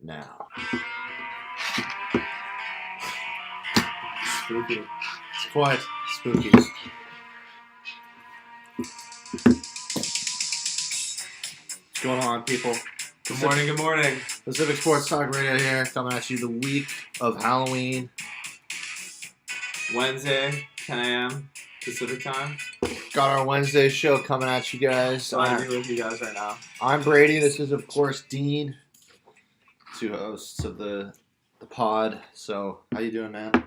now. Spooky. It's quite spooky. What's going on, people? Good morning. Pacific Sports Talk Radio here, coming at you the week of Halloween. Wednesday, 10 a.m. Pacific time. Got our Wednesday show coming at you guys. Glad to be with you guys right now. I'm Brady. This is, of course, Dean, two hosts of the pod. So, how you doing, man?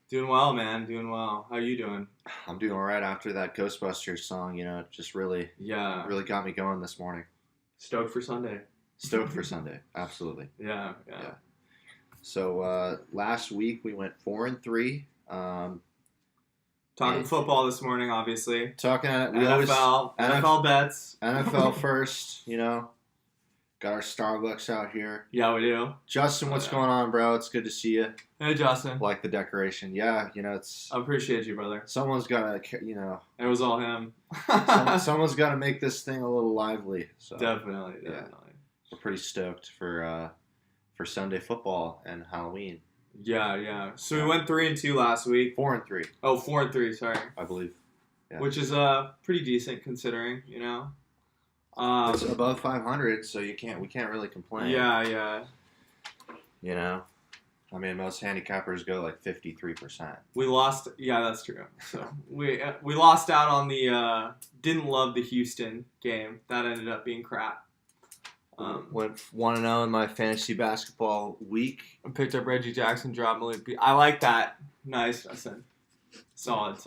Doing well, man. Doing well. How you doing? I'm doing all right after that Ghostbusters song. You know, it just really got me going this morning. Stoked for Sunday. Stoked for Sunday. Absolutely. Yeah. So, last week we went 4-3. Talking football this morning, obviously. Talking at it. NFL bets. NFL first, you know. Got our Starbucks out here. Yeah, we do. Justin, what's going on, bro? It's good to see you. Hey, Justin. Like the decoration. Yeah, you know, it's... I appreciate you, brother. Someone's got to, you know... It was all him. someone's got to make this thing a little lively. So, Definitely. Yeah, we're pretty stoked for Sunday football and Halloween. Yeah. So we went 3-2 last week. 4-3. Oh, 4-3, sorry. I believe. Yeah. Which is pretty decent considering, you know. It's above 500, so we can't really complain. Yeah. You know, I mean, most handicappers go like 53%. We lost. Yeah, that's true. So we lost out on the. Didn't love the Houston game. That ended up being crap. Went 1-0 in my fantasy basketball week. I picked up Reggie Jackson, dropped Malik Beasley. I like that. Nice, Justin. Solid.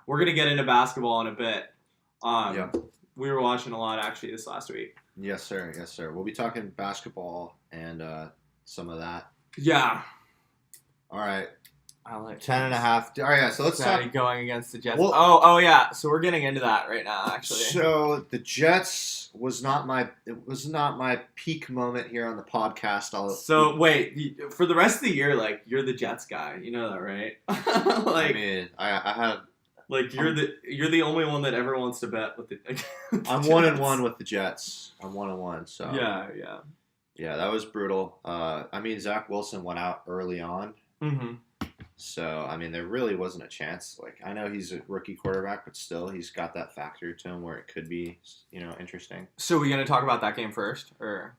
We're gonna get into basketball in a bit. We were watching a lot actually this last week. Yes, sir. We'll be talking basketball and some of that. Yeah. All right. I like 10.5. All right, yeah, so let's talk. Going against the Jets. Well, oh yeah. So we're getting into that right now, actually. So the Jets was not my peak moment here on the podcast. Wait, for the rest of the year, like you're the Jets guy, you know that, right? I mean, I have. Like you're the only one that ever wants to bet with the. I'm 1-1 with the Jets. I'm 1-1. So yeah, that was brutal. I mean, Zach Wilson went out early on. Mm-hmm. So I mean, there really wasn't a chance. Like I know he's a rookie quarterback, but still, he's got that factor to him where it could be, you know, interesting. So we're gonna talk about that game first, or?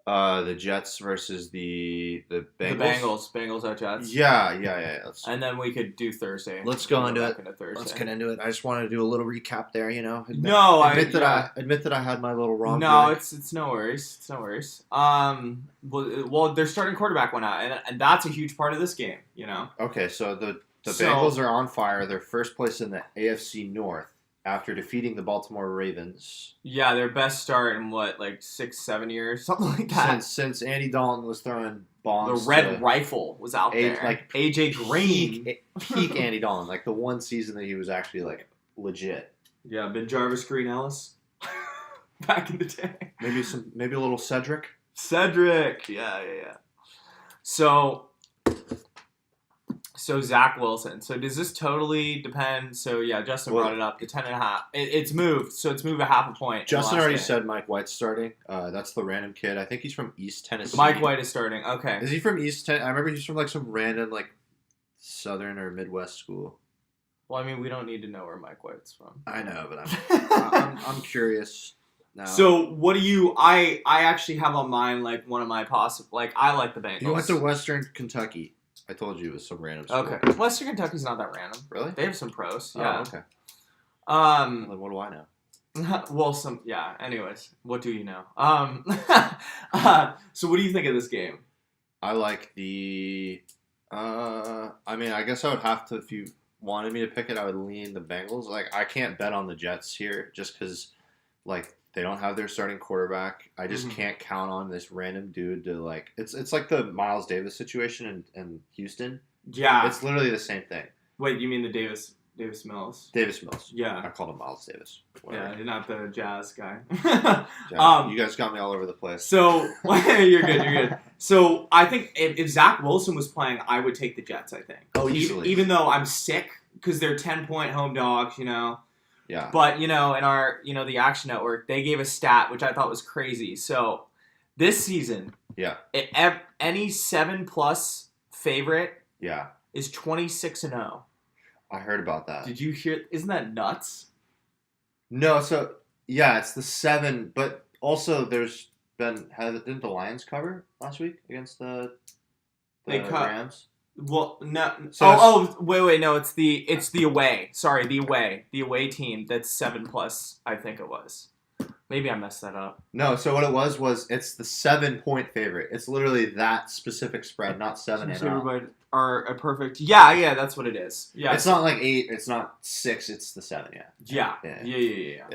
The Jets versus the Bengals. The Bengals at Jets. Yeah. And then we could do Thursday. Let's go into it. Let's get into it. I just wanted to do a little recap there, you know. Admit that I had my little wrong. No, it's no worries. It's no worries. Well, their starting quarterback went out, and that's a huge part of this game, you know. Okay, so the Bengals are on fire. They're first place in the AFC North after defeating the Baltimore Ravens. Yeah, their best start in what, like 6-7 years, something like that. Since Andy Dalton was throwing bombs. The Red Rifle was out there. Like AJ Green, peak Andy Dalton, like the one season that he was actually like legit. Yeah, Ben Jarvis, Green Ellis, back in the day. Maybe a little Cedric. Yeah. So Zach Wilson. So does this totally depend? So yeah, Justin brought it up. The 10.5. It's moved. So it's moved a half a point. Justin already said Mike White's starting. That's the random kid. I think he's from East Tennessee. Mike White is starting. Okay. Is he from East Tennessee? I remember he's from like some random like Southern or Midwest school. Well, I mean, we don't need to know where Mike White's from. I know, but I'm curious. Now. So what do you? I actually have on mine like one of my possible. Like I like the Bengals. You went to Western Kentucky. I told you it was some random school. Okay. Western Kentucky's not that random. Really? They have some pros. Yeah. Oh, okay. Then what do I know? Well, anyways, what do you know? So what do you think of this game? I like the I mean, I guess I would have to, if you wanted me to pick it, I would lean the Bengals. Like I can't bet on the Jets here just cuz like they don't have their starting quarterback. I just can't count on this random dude to like. It's like the Miles Davis situation in Houston. Yeah, it's literally the same thing. Wait, you mean the Davis Mills? Davis Mills. Yeah, I called him Miles Davis. Whatever. Yeah, not the Jazz guy. You guys got me all over the place. So you're good. So I think if Zach Wilson was playing, I would take the Jets. I think. Oh, easily. Even though I'm sick because they're 10-point home dogs, you know. Yeah. But, in our, the Action Network, they gave a stat, which I thought was crazy. So This season, Yeah. Any 7+ favorite Yeah. is 26-0. I heard about that. Did you hear? Isn't that nuts? No, so yeah, it's the 7, but also there's been didn't the Lions cover last week against the Rams? Well, no. So Wait, no, it's the away. Sorry, the away team. That's 7+. I think it was. Maybe I messed that up. No, so what it was it's the 7-point favorite. It's literally that specific spread, not 7 and everybody are a perfect. Yeah, that's what it is. Yeah, it's not like 8. It's not 6. It's the 7. Yeah.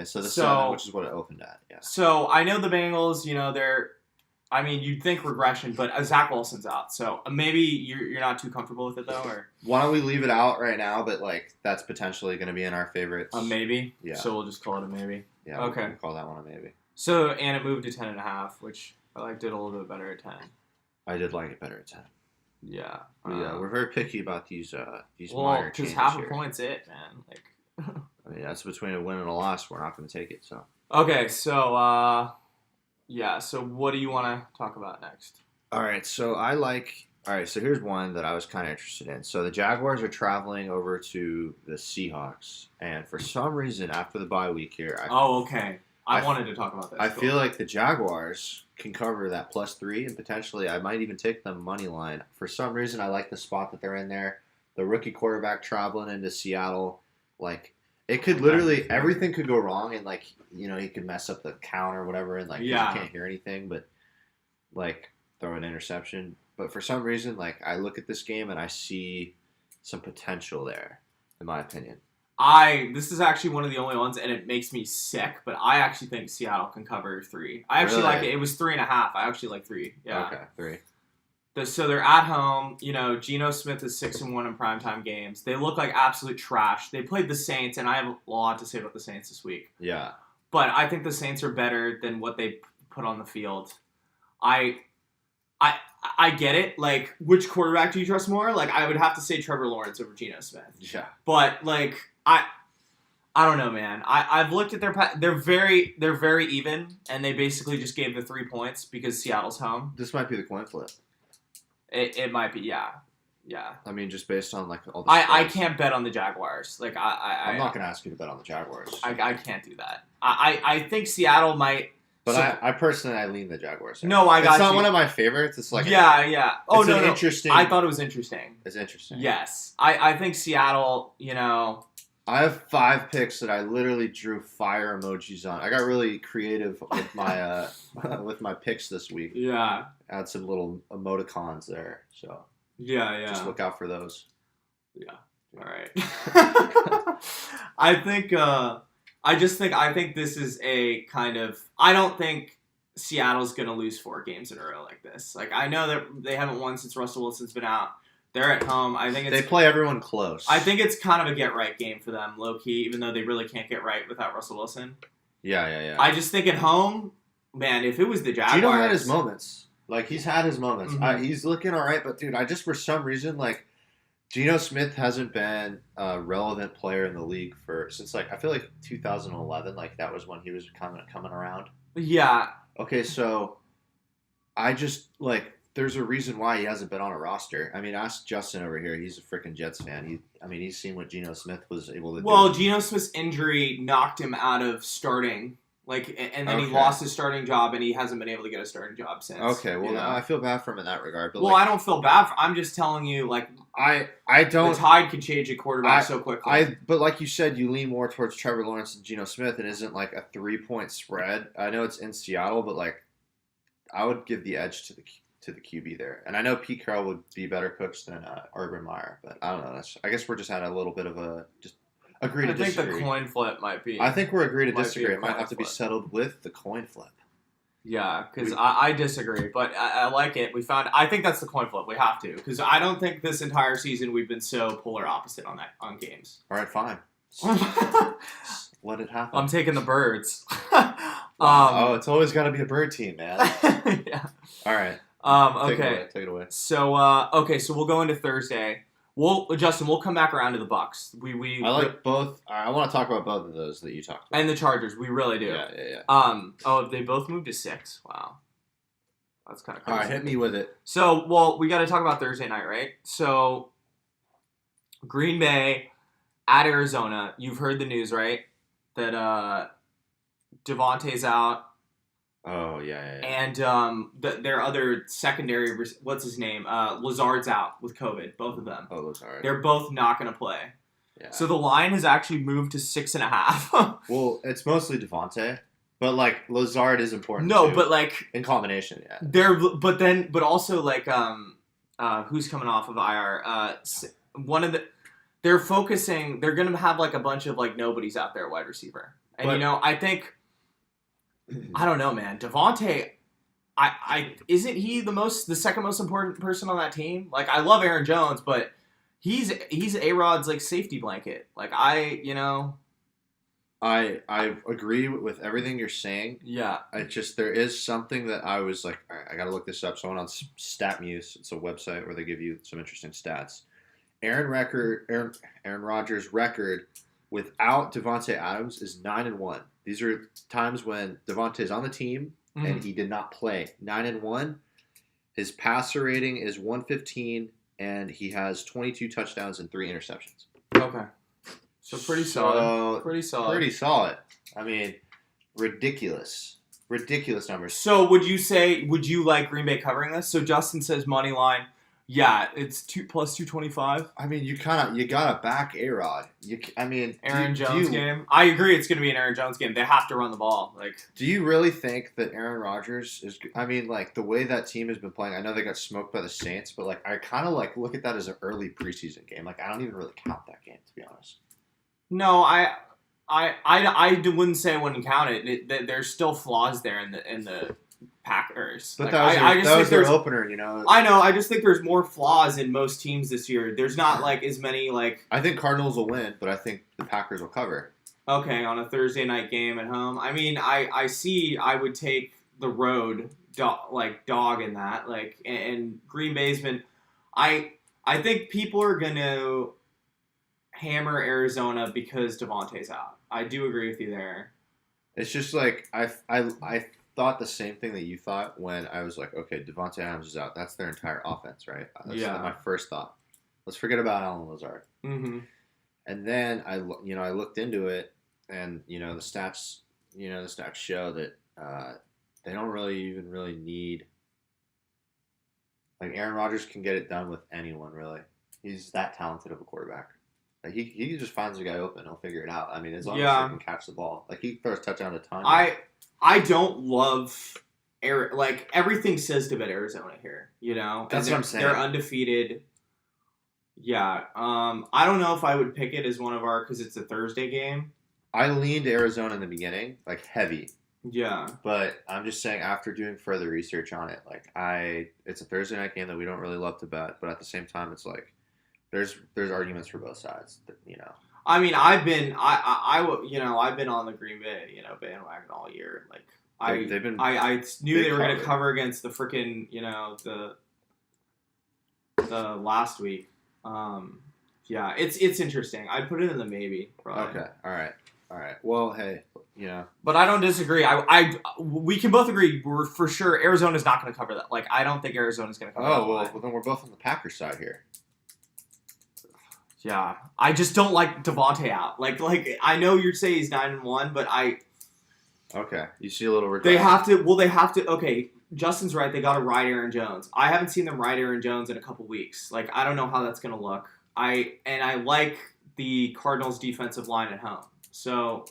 So the 7, which is what it opened at. Yeah. So I know the Bengals. They're. I mean, you'd think regression, but Zach Wilson's out, so maybe you're not too comfortable with it though, or why don't we leave it out right now? But that's potentially going to be in our favorites. Maybe. Yeah. So we'll just call it a maybe. Yeah. Okay. We'll call that one a maybe. So and it moved to 10.5, which I liked it a little bit better at 10. I did like it better at 10. Yeah. Yeah, we're very picky about these well, minor changes. Because half a point's it, man. I mean, that's between a win and a loss. We're not going to take it. So. Okay, so yeah. So what do you want to talk about next? All right. So so here's one that I was kind of interested in. So the Jaguars are traveling over to the Seahawks, and for some reason, after the bye week here, okay. I wanted to talk about this. I feel like the Jaguars can cover that +3, and potentially I might even take them money line. For some reason, I like the spot that they're in there. The rookie quarterback traveling into Seattle, it could literally everything could go wrong, and he could mess up the count or whatever, and you can't hear anything, but throw an interception. But for some reason, I look at this game and I see some potential there, in my opinion. This is actually one of the only ones, and it makes me sick, but I actually think Seattle can cover 3. I actually like it. It was 3.5. I actually like 3. Yeah. Okay, 3. So they're at home. Geno Smith is 6-1 in primetime games. They look like absolute trash. They played the Saints, and I have a lot to say about the Saints this week. Yeah. But I think the Saints are better than what they put on the field. I get it. Which quarterback do you trust more? I would have to say Trevor Lawrence over Geno Smith. Yeah. But I don't know, man. I've looked at they're very even, and they basically just gave the 3 points because Seattle's home. This might be the coin flip. It might be, yeah. I mean, just based on all the I can't bet on the Jaguars. I'm not gonna ask you to bet on the Jaguars. I can't do that. I think Seattle might. But I personally lean the Jaguars. No, I got It's not one of my favorites. It's yeah. Oh it's no, interesting. I thought it was interesting. It's interesting. Yes, I think Seattle. I have 5 picks that I literally drew fire emojis on. I got really creative with my with my picks this week. Yeah. Add some little emoticons there. So yeah. Just look out for those. Yeah. All right. I think. I think this is a kind of. I don't think Seattle's gonna lose 4 games in a row like this. I know that they haven't won since Russell Wilson's been out. They're at home. I think they play everyone close. I think it's kind of a get-right game for them, low-key, even though they really can't get right without Russell Wilson. Yeah. I just think at home, man, if it was the Jaguars... Geno had his moments. He's had his moments. Mm-hmm. He's looking all right, but, dude, I just, for some reason, Geno Smith hasn't been a relevant player in the league since, I feel like 2011. That was when he was coming around. Yeah. Okay, so I just, there's a reason why he hasn't been on a roster. I mean, ask Justin over here. He's a freaking Jets fan. He's seen what Geno Smith was able to do. Well, Geno Smith's injury knocked him out of starting. And then he lost his starting job, and he hasn't been able to get a starting job since. Okay, well, I feel bad for him in that regard. But I don't feel bad. I'm just telling you, I don't. The tide can change a quarterback so quickly. But like you said, you lean more towards Trevor Lawrence and Geno Smith. It isn't a 3-point spread. I know it's in Seattle, but I would give the edge to the QB there. And I know Pete Carroll would be better coached than Urban Meyer, but I don't know. I guess we're just at a little bit of a just agree to disagree. I think the coin flip might be. I think we're agree to disagree. It might have to be settled with the coin flip. Yeah, because I disagree, but I like it. I think that's the coin flip. We have to, because I don't think this entire season we've been so polar opposite on games. All right, fine. Let it happen. I'm taking the birds. It's always got to be a bird team, man. Yeah. All right. Okay. Take it away. So, so we'll go into Thursday. Justin, we'll come back around to the Bucks. I like both. I want to talk about both of those that you talked about. And the Chargers, we really do. Yeah. They both moved to 6. Wow. That's kind of All crazy. right, hit me with it. So, well, we got to talk about Thursday night, right? So, Green Bay at Arizona. You've heard the news, right? That Devontae's out, Oh yeah. and their other secondary, what's his name? Lazard's out with COVID. Both of them. Oh, Lazard. They're both not going to play. Yeah. So the line has actually moved to 6.5. Well, it's mostly Devontae, but like Lazard is important. No, too, but like in combination, yeah. but also like who's coming off of IR? One of the they're focusing. They're gonna have like a bunch of like nobodies out there at wide receiver, and But- I think I don't know, man. Devontae, I isn't he the second most important person on that team? Like I love Aaron Jones, but he's A-Rod's like safety blanket. Like I agree with everything you're saying. yeah. There is something that I was like, all right, I got to look this up. So I went on StatMuse. It's a website where they give you some interesting stats. Aaron Rodgers' record without Devontae Adams is 9-1. These are times when Devontae's on the team and he did not play. 9-1. His passer rating is 115, and he has 22 touchdowns and 3 interceptions. Okay. So pretty solid. Pretty solid. I mean, ridiculous numbers. So would you like Green Bay covering this? So Justin says money line. Yeah, it's 2+225. I mean, you gotta back A-Rod. Aaron Jones game. I agree, it's gonna be an Aaron Jones game. They have to run the ball. Like, do you really think that Aaron Rodgers is? I mean, like the way that team has been playing. I know they got smoked by the Saints, but like I kind of like look at that as an early preseason game. Like I don't even really count that game, to be honest. No, I wouldn't say I wouldn't count it. There's still flaws there in the Packers. But like, that was their opener, you know. I know. I just think there's more flaws in most teams this year. There's not like as many like. I think Cardinals will win, but I think the Packers will cover. Okay, on a Thursday night game at home. I mean, I would take the road dog in that. Like, and Green Bay's been. I think people are gonna hammer Arizona because Devontae's out. I do agree with you there. It's just like I thought the same thing that you thought when I was like, okay, Devontae Adams is out. That's their entire offense, right? That's my first thought. Let's forget about Allen Lazard. Mm-hmm. And then I looked into it, and the stats show that they don't really need. Like Aaron Rodgers can get it done with anyone, really. He's that talented of a quarterback. Like he just finds a guy open, he'll figure it out. I mean, as long as he can catch the ball, like he throws touchdown a ton. I don't love like everything says to bet Arizona here. That's what I'm saying. They're undefeated. Yeah. I don't know if I would pick it as one of our because it's a Thursday game. I leaned Arizona in the beginning, like heavy. Yeah. But I'm just saying, after doing further research on it, like it's a Thursday night game that we don't really love to bet, but at the same time, it's like there's arguments for both sides. I mean, I've been on the Green Bay bandwagon all year. Like I knew they were going to cover against the freaking the last week. Yeah, it's interesting. I'd put it in the maybe. Probably. Okay. All right. Well, hey, But I don't disagree. We can both agree. We're for sure Arizona's not going to cover that. Like I don't think Arizona's going to cover. Oh well, then we're both on the Packers side here. Yeah, I just don't like Devontae out. Like I know you're saying he's 9-1, but Okay, you see a little regret. They have to. Okay, Justin's right. They got to ride Aaron Jones. I haven't seen them ride Aaron Jones in a couple weeks. Like I don't know how that's gonna look. I like the Cardinals' defensive line at home. So.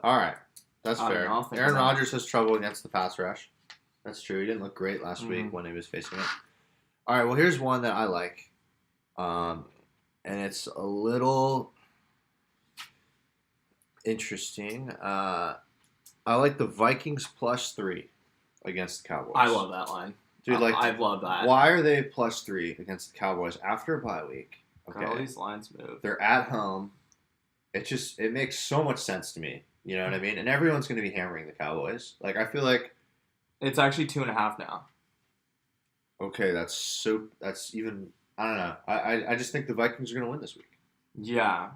All right, that's fair. Aaron Rodgers Rodgers has trouble against the pass rush. That's true. He didn't look great last week when he was facing it. All right, well here's one that I like. And it's a little interesting. I like the Vikings +3 against the Cowboys. I love that line. Dude, I love that. Why are they +3 against the Cowboys after a bye week? Okay. All these lines move. They're at home. It makes so much sense to me. You know what I mean? And everyone's going to be hammering the Cowboys. Like, I feel like... It's actually 2.5 now. Okay, that's even... I don't know. I just think the Vikings are going to win this week. Yeah.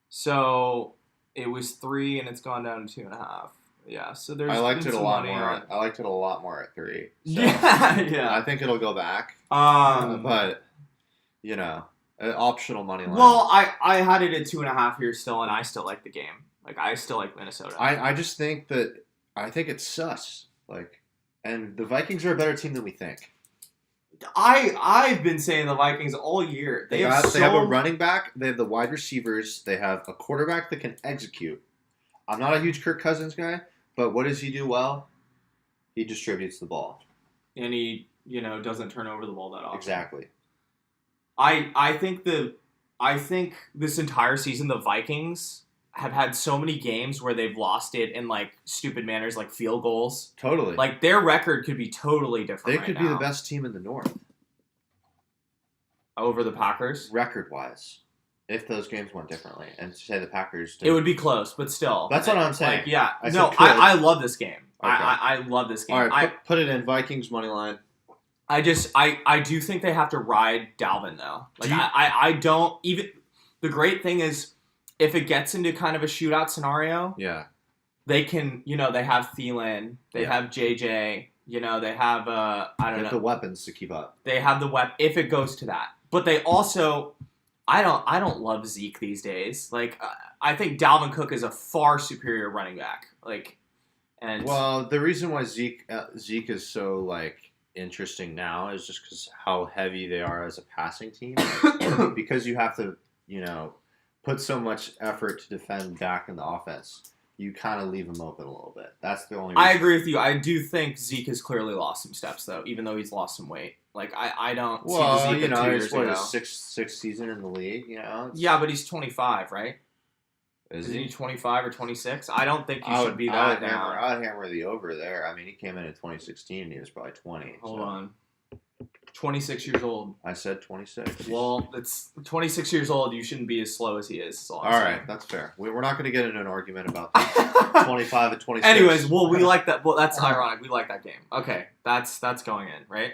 So, it was 3 and it's gone down to 2.5. Yeah, so there's I liked been it a some lot money more. on. I liked it a lot more at 3. So Yeah. I think it'll go back. But optional money line. Well, I had it at 2.5 here still, and I still like the game. Like I still like Minnesota. I just think that it's sus. Like, and the Vikings are a better team than we think. I've been saying the Vikings all year. They have a running back. They have the wide receivers. They have a quarterback that can execute. I'm not a huge Kirk Cousins guy, but what does he do well? He distributes the ball. And he, doesn't turn over the ball that often. Exactly. I think this entire season the Vikings have had so many games where they've lost it in like stupid manners, like field goals. Totally. Like their record could be totally different. They could be the best team in the North over the Packers, record-wise, if those games went differently. And say the Packers did. It would be close, but still. That's what I'm saying. Like, yeah. I love this game. Okay. I love this game. All right, put it in Vikings money line. I do think they have to ride Dalvin though. Like I don't even. The great thing is, if it gets into kind of a shootout scenario, yeah, they can. They have Thielen, they have JJ. They have I don't know, the weapons to keep up. They have the weapon if it goes to that. But they also, I don't love Zeke these days. Like I think Dalvin Cook is a far superior running back. Like, and well, the reason why Zeke is so like interesting now is just because how heavy they are as a passing team. Because you have to, put so much effort to defend back in the offense. You kind of leave them open a little bit. That's the only reason. I agree with you. I do think Zeke has clearly lost some steps, though, even though he's lost some weight. Like, I don't see the Zeke of 2 years ago. His sixth season in the league, Yeah, but he's 25, right? Isn't he 25 or 26? I don't think he should be that now. I would hammer the over there. I mean, he came in 2016 and he was probably 20. Hold on. 26 years old. I said 26. Well, it's 26 years old. You shouldn't be as slow as he is. All right, that's fair. We're not going to get into an argument about that. 25 and 26. Anyways, we like that. Well, that's ironic. We like that game. Okay, that's going in, right?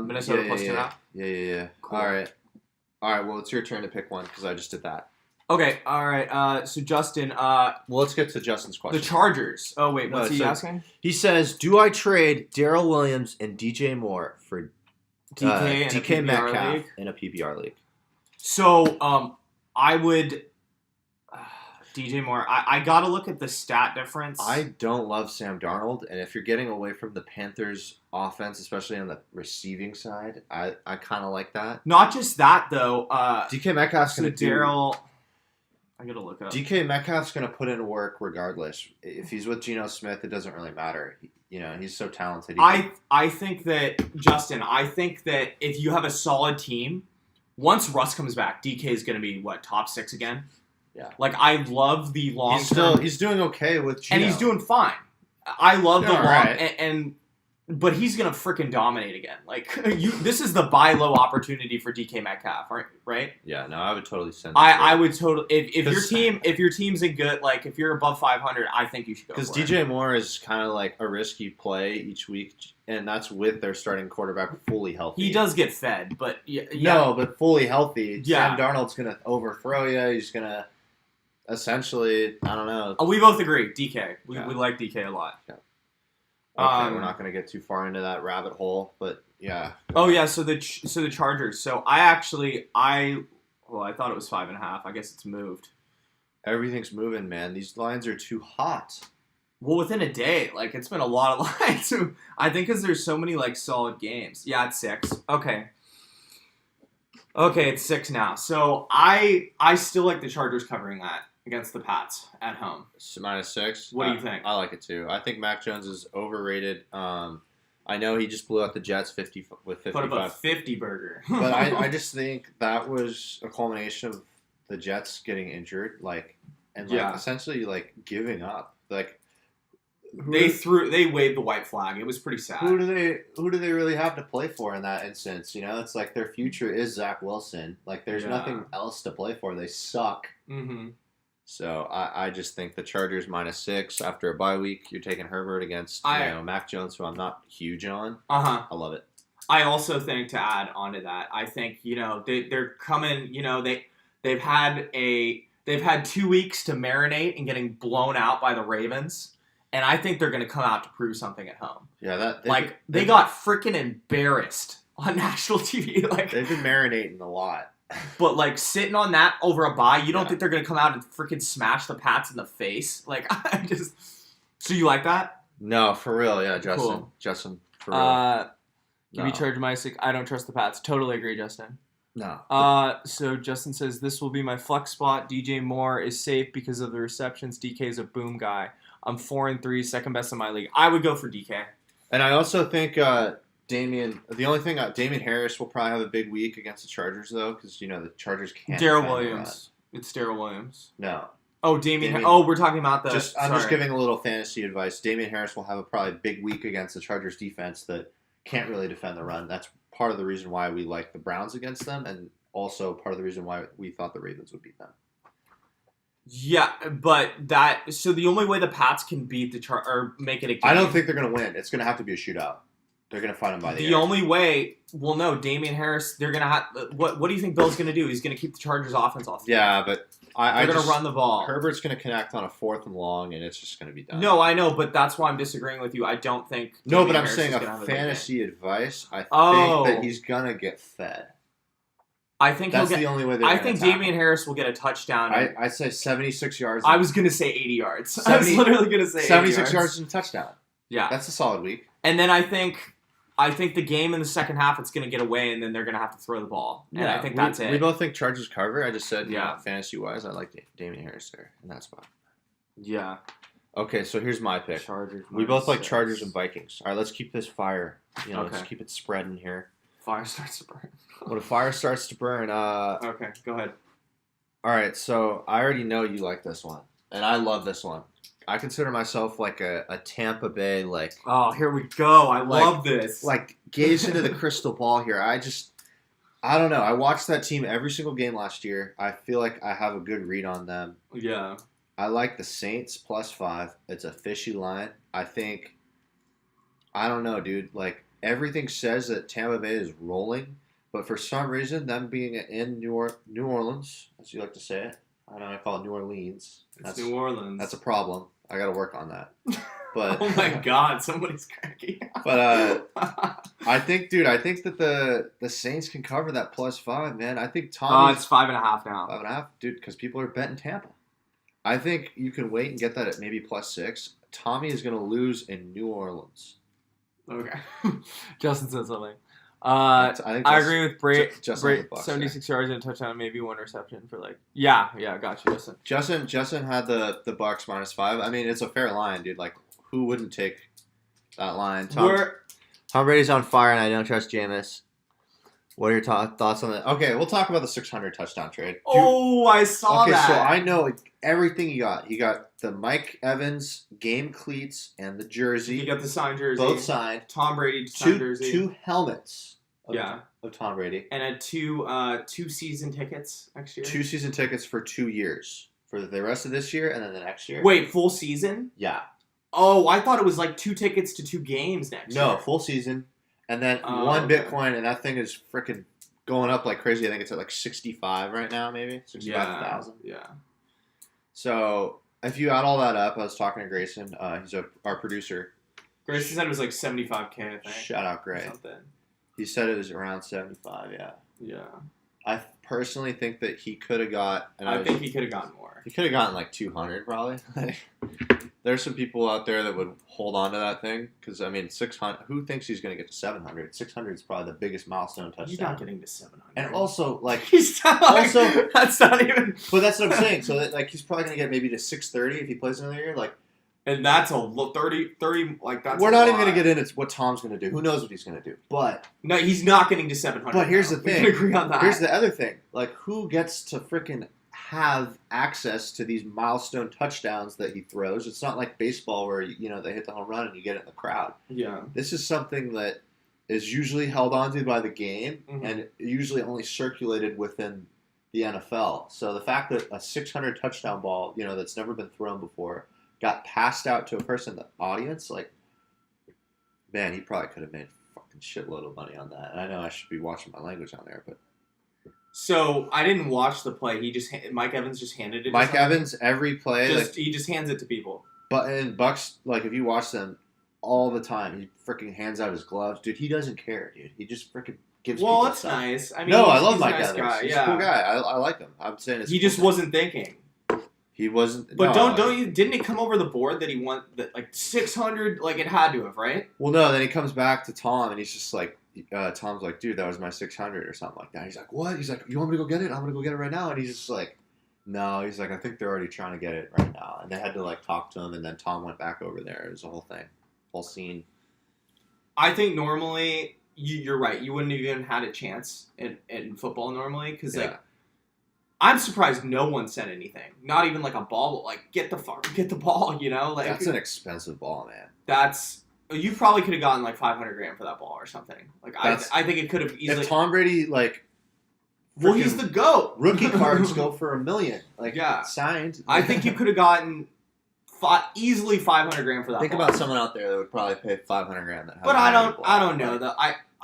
Minnesota plus 2.5? Yeah. Cool. All right. Well, it's your turn to pick one because I just did that. Okay, all right. So, Justin. Well, let's get to Justin's question. The Chargers. Oh, wait. What's he asking? He says, do I trade Darrell Williams and DJ Moore for DK Metcalf in a PPR league? So, I would... DJ Moore. I got to look at the stat difference. I don't love Sam Darnold, and if you're getting away from the Panthers' offense, especially on the receiving side, I kind of like that. Not just that, though. DK Metcalf's going to do... I gotta look up. DK Metcalf's gonna put in work regardless. If he's with Geno Smith, it doesn't really matter. He's so talented. I think that Justin. I think that if you have a solid team, once Russ comes back, DK is gonna be top 6 again. Yeah. Like I love the long term. He's doing okay with Geno. And he's doing fine. I love the long right. But he's gonna freaking dominate again. Like this is the buy low opportunity for DK Metcalf, right? Yeah, no, I would totally send. I would totally if your team's in good, like if you're above 500, I think you should go. Because DJ Moore is kind of like a risky play each week, and that's with their starting quarterback fully healthy. He does get fed, but no, but fully healthy. Yeah. Sam Darnold's gonna overthrow you. He's gonna essentially, I don't know. We both agree, DK. We like DK a lot. Yeah. Okay, we're not going to get too far into that rabbit hole, but yeah. Oh yeah, so the Chargers. So I thought it was 5.5. I guess it's moved. Everything's moving, man. These lines are too hot. Well, within a day, like it's been a lot of lines. I think because there's so many solid games. Yeah, it's 6. Okay, it's 6 now. So I still like the Chargers covering that against the Pats at home. -6. What do you think? I like it too. I think Mac Jones is overrated. I know he just blew out the Jets 55. Put up a 50 burger. But I just think that was a culmination of the Jets getting injured, essentially giving up. They waved the white flag. It was pretty sad. Who do they really have to play for in that instance? It's like their future is Zach Wilson. There's nothing else to play for. They suck. Mm-hmm. So I just think the Chargers -6 after a bye week. You're taking Herbert against Mac Jones, who I'm not huge on. I love it. I also think to add onto that, I think they're coming. They've had 2 weeks to marinate and getting blown out by the Ravens. And I think they're going to come out to prove something at home. Yeah, they got freaking embarrassed on national TV. Like they've been marinating a lot. But, like, sitting on that over a bye, you don't think they're going to come out and freaking smash the Pats in the face? Like, I just... So you like that? No, for real, yeah, Justin. Cool. Justin, for real. Give me charge my sick. I don't trust the Pats. Totally agree, Justin. No. So Justin says, this will be my flex spot. DJ Moore is safe because of the receptions. DK is a boom guy. I'm 4-3, second best in my league. I would go for DK. And I also think Damian Harris will probably have a big week against the Chargers, though, because, the Chargers can't. Darrell Williams. It's Darrell Williams. No. Oh, Damian. Oh, we're talking about the. I'm just giving a little fantasy advice. Damian Harris will have a probably big week against the Chargers defense that can't really defend the run. That's part of the reason why we like the Browns against them, and also part of the reason why we thought the Ravens would beat them. Yeah, but so the only way the Pats can beat or make it a game. I don't think they're going to win. It's going to have to be a shootout. They're going to fight them by the The only way, Damian Harris, they're going to have. What do you think Bill's going to do? He's going to keep the Chargers' offense off. Yeah, but they're going to run the ball. Herbert's going to connect on a 4th and long, and it's just going to be done. No, I know, but that's why I'm disagreeing with you. I don't think. No, but I'm saying a fantasy advice. I think that he's going to get fed. I think that's the only way. I think Damian Harris will get a touchdown. I say 76 yards. I was going to say 80 yards. I was literally going to say 76 yards and a touchdown. Yeah, that's a solid week. And then I think the game in the second half, it's going to get away, and then they're going to have to throw the ball. And I think that's it. We both think Chargers cover. I just said, fantasy-wise, I like Damian Harris there in that spot. Yeah. Okay, so here's my pick. Chargers. We both like Chargers and Vikings. All right, let's keep this fire. Let's keep it spreading here. Fire starts to burn. When a fire starts to burn. Okay, go ahead. All right, so I already know you like this one, and I love this one. I consider myself like a Tampa Bay, like... Oh, here we go. I love this. Like, gaze into the crystal ball here. I don't know. I watched that team every single game last year. I feel like I have a good read on them. Yeah. I like the Saints +5. It's a fishy line. I don't know, dude. Like, everything says that Tampa Bay is rolling, but for some reason, them being in New Orleans, as you like to say it, I know I call it New Orleans. That's New Orleans. That's a problem. I got to work on that. But oh my God, somebody's cracking. But I think that the Saints can cover that +5, man. I think Tommy. It's 5.5 now. 5.5, dude, because people are betting Tampa. I think you can wait and get that at maybe +6. Tommy is going to lose in New Orleans. Okay. Justin said something. I agree with Brady. 76 yards and a touchdown, maybe one reception for Yeah, got you, Justin. Justin had the Bucks -5. I mean, it's a fair line, dude. Like, who wouldn't take that line? Tom Brady's on fire, and I don't trust Jameis. What are your thoughts on that? Okay, we'll talk about the 600 touchdown trade. I saw that. Okay, so I know everything he got. He got the Mike Evans game cleats and the jersey. He got the signed jersey. Both signed. Tom Brady signed jersey. 2 helmets. Of Tom Brady. And two season tickets next year. 2 season tickets for 2 years. For the rest of this year and then the next year. Wait, full season? Yeah. Oh, I thought it was 2 tickets to 2 games next year. No, full season. And then 1 Bitcoin, and that thing is freaking going up like crazy. I think it's at 65 right now, maybe 65,000. Yeah. So if you add all that up, I was talking to Grayson. He's our producer. Grayson said it was 75K. I think. Shout out, Gray. He said it was around 75. Yeah. Yeah. I personally think that he could have got. And I think he could have gotten more. He could have gotten 200 probably. There's some people out there that would hold on to that thing because 600. Who thinks he's going to get to 700? 600 is probably the biggest milestone touchdown. He's not getting to 700. And also he's not, that's not even. But that's what I'm saying. So that, he's probably going to get maybe to 630 if he plays another year. And that's a 30 that's. We're not even going to get into what Tom's going to do. Who knows what he's going to do? But no, he's not getting to 700. But here's the thing. We can agree on that. Here's the other thing. Who gets to freaking have access to these milestone touchdowns that he throws? It's not like baseball where they hit the home run and you get it in the crowd. Yeah. This is something that is usually held onto by the game and usually only circulated within the NFL. So the fact that a 600 touchdown ball, that's never been thrown before, got passed out to a person in the audience, man, he probably could have made a fucking shitload of money on that. And I know I should be watching my language on there, but. So I didn't watch the play. Mike Evans just handed it. Mike Evans, every play, he just hands it to people. But and Bucks, like if you watch them all the time, he freaking hands out his gloves, dude. He doesn't care, dude. He just freaking gives. Well, people it's stuff. nice. I mean, no, I love he's Mike a nice Evans. guy. He's Yeah. a cool guy. I like him. I'm saying it's He cool just guy. wasn't thinking. He wasn't. But no, didn't it come over the board that he won that like 600? Like it had to have, right? Well, no. Then he comes back to Tom, and he's just like, Tom's like, dude, that was my 600 or something like that. He's like, what? He's like, you want me to go get it? I'm gonna go get it right now. And he's just like, no. He's like, I think they're already trying to get it right now. And they had to like talk to him, and then Tom went back over there. It was a whole thing, whole scene. I think normally you're right. You wouldn't have even had a chance in football normally because like. I'm surprised no one said anything. Not even like a ball. Like get the ball. You know, like That's an expensive ball, man. You probably could have gotten like $500,000 for that ball or something. Like I think it could have easily. If Tom Brady like, well, he's the GOAT. Rookie cards go for $1 million. Like yeah, signed. I think you could have gotten easily $500,000 for that. Think ball. about someone out there that would probably pay $500,000. But I don't know that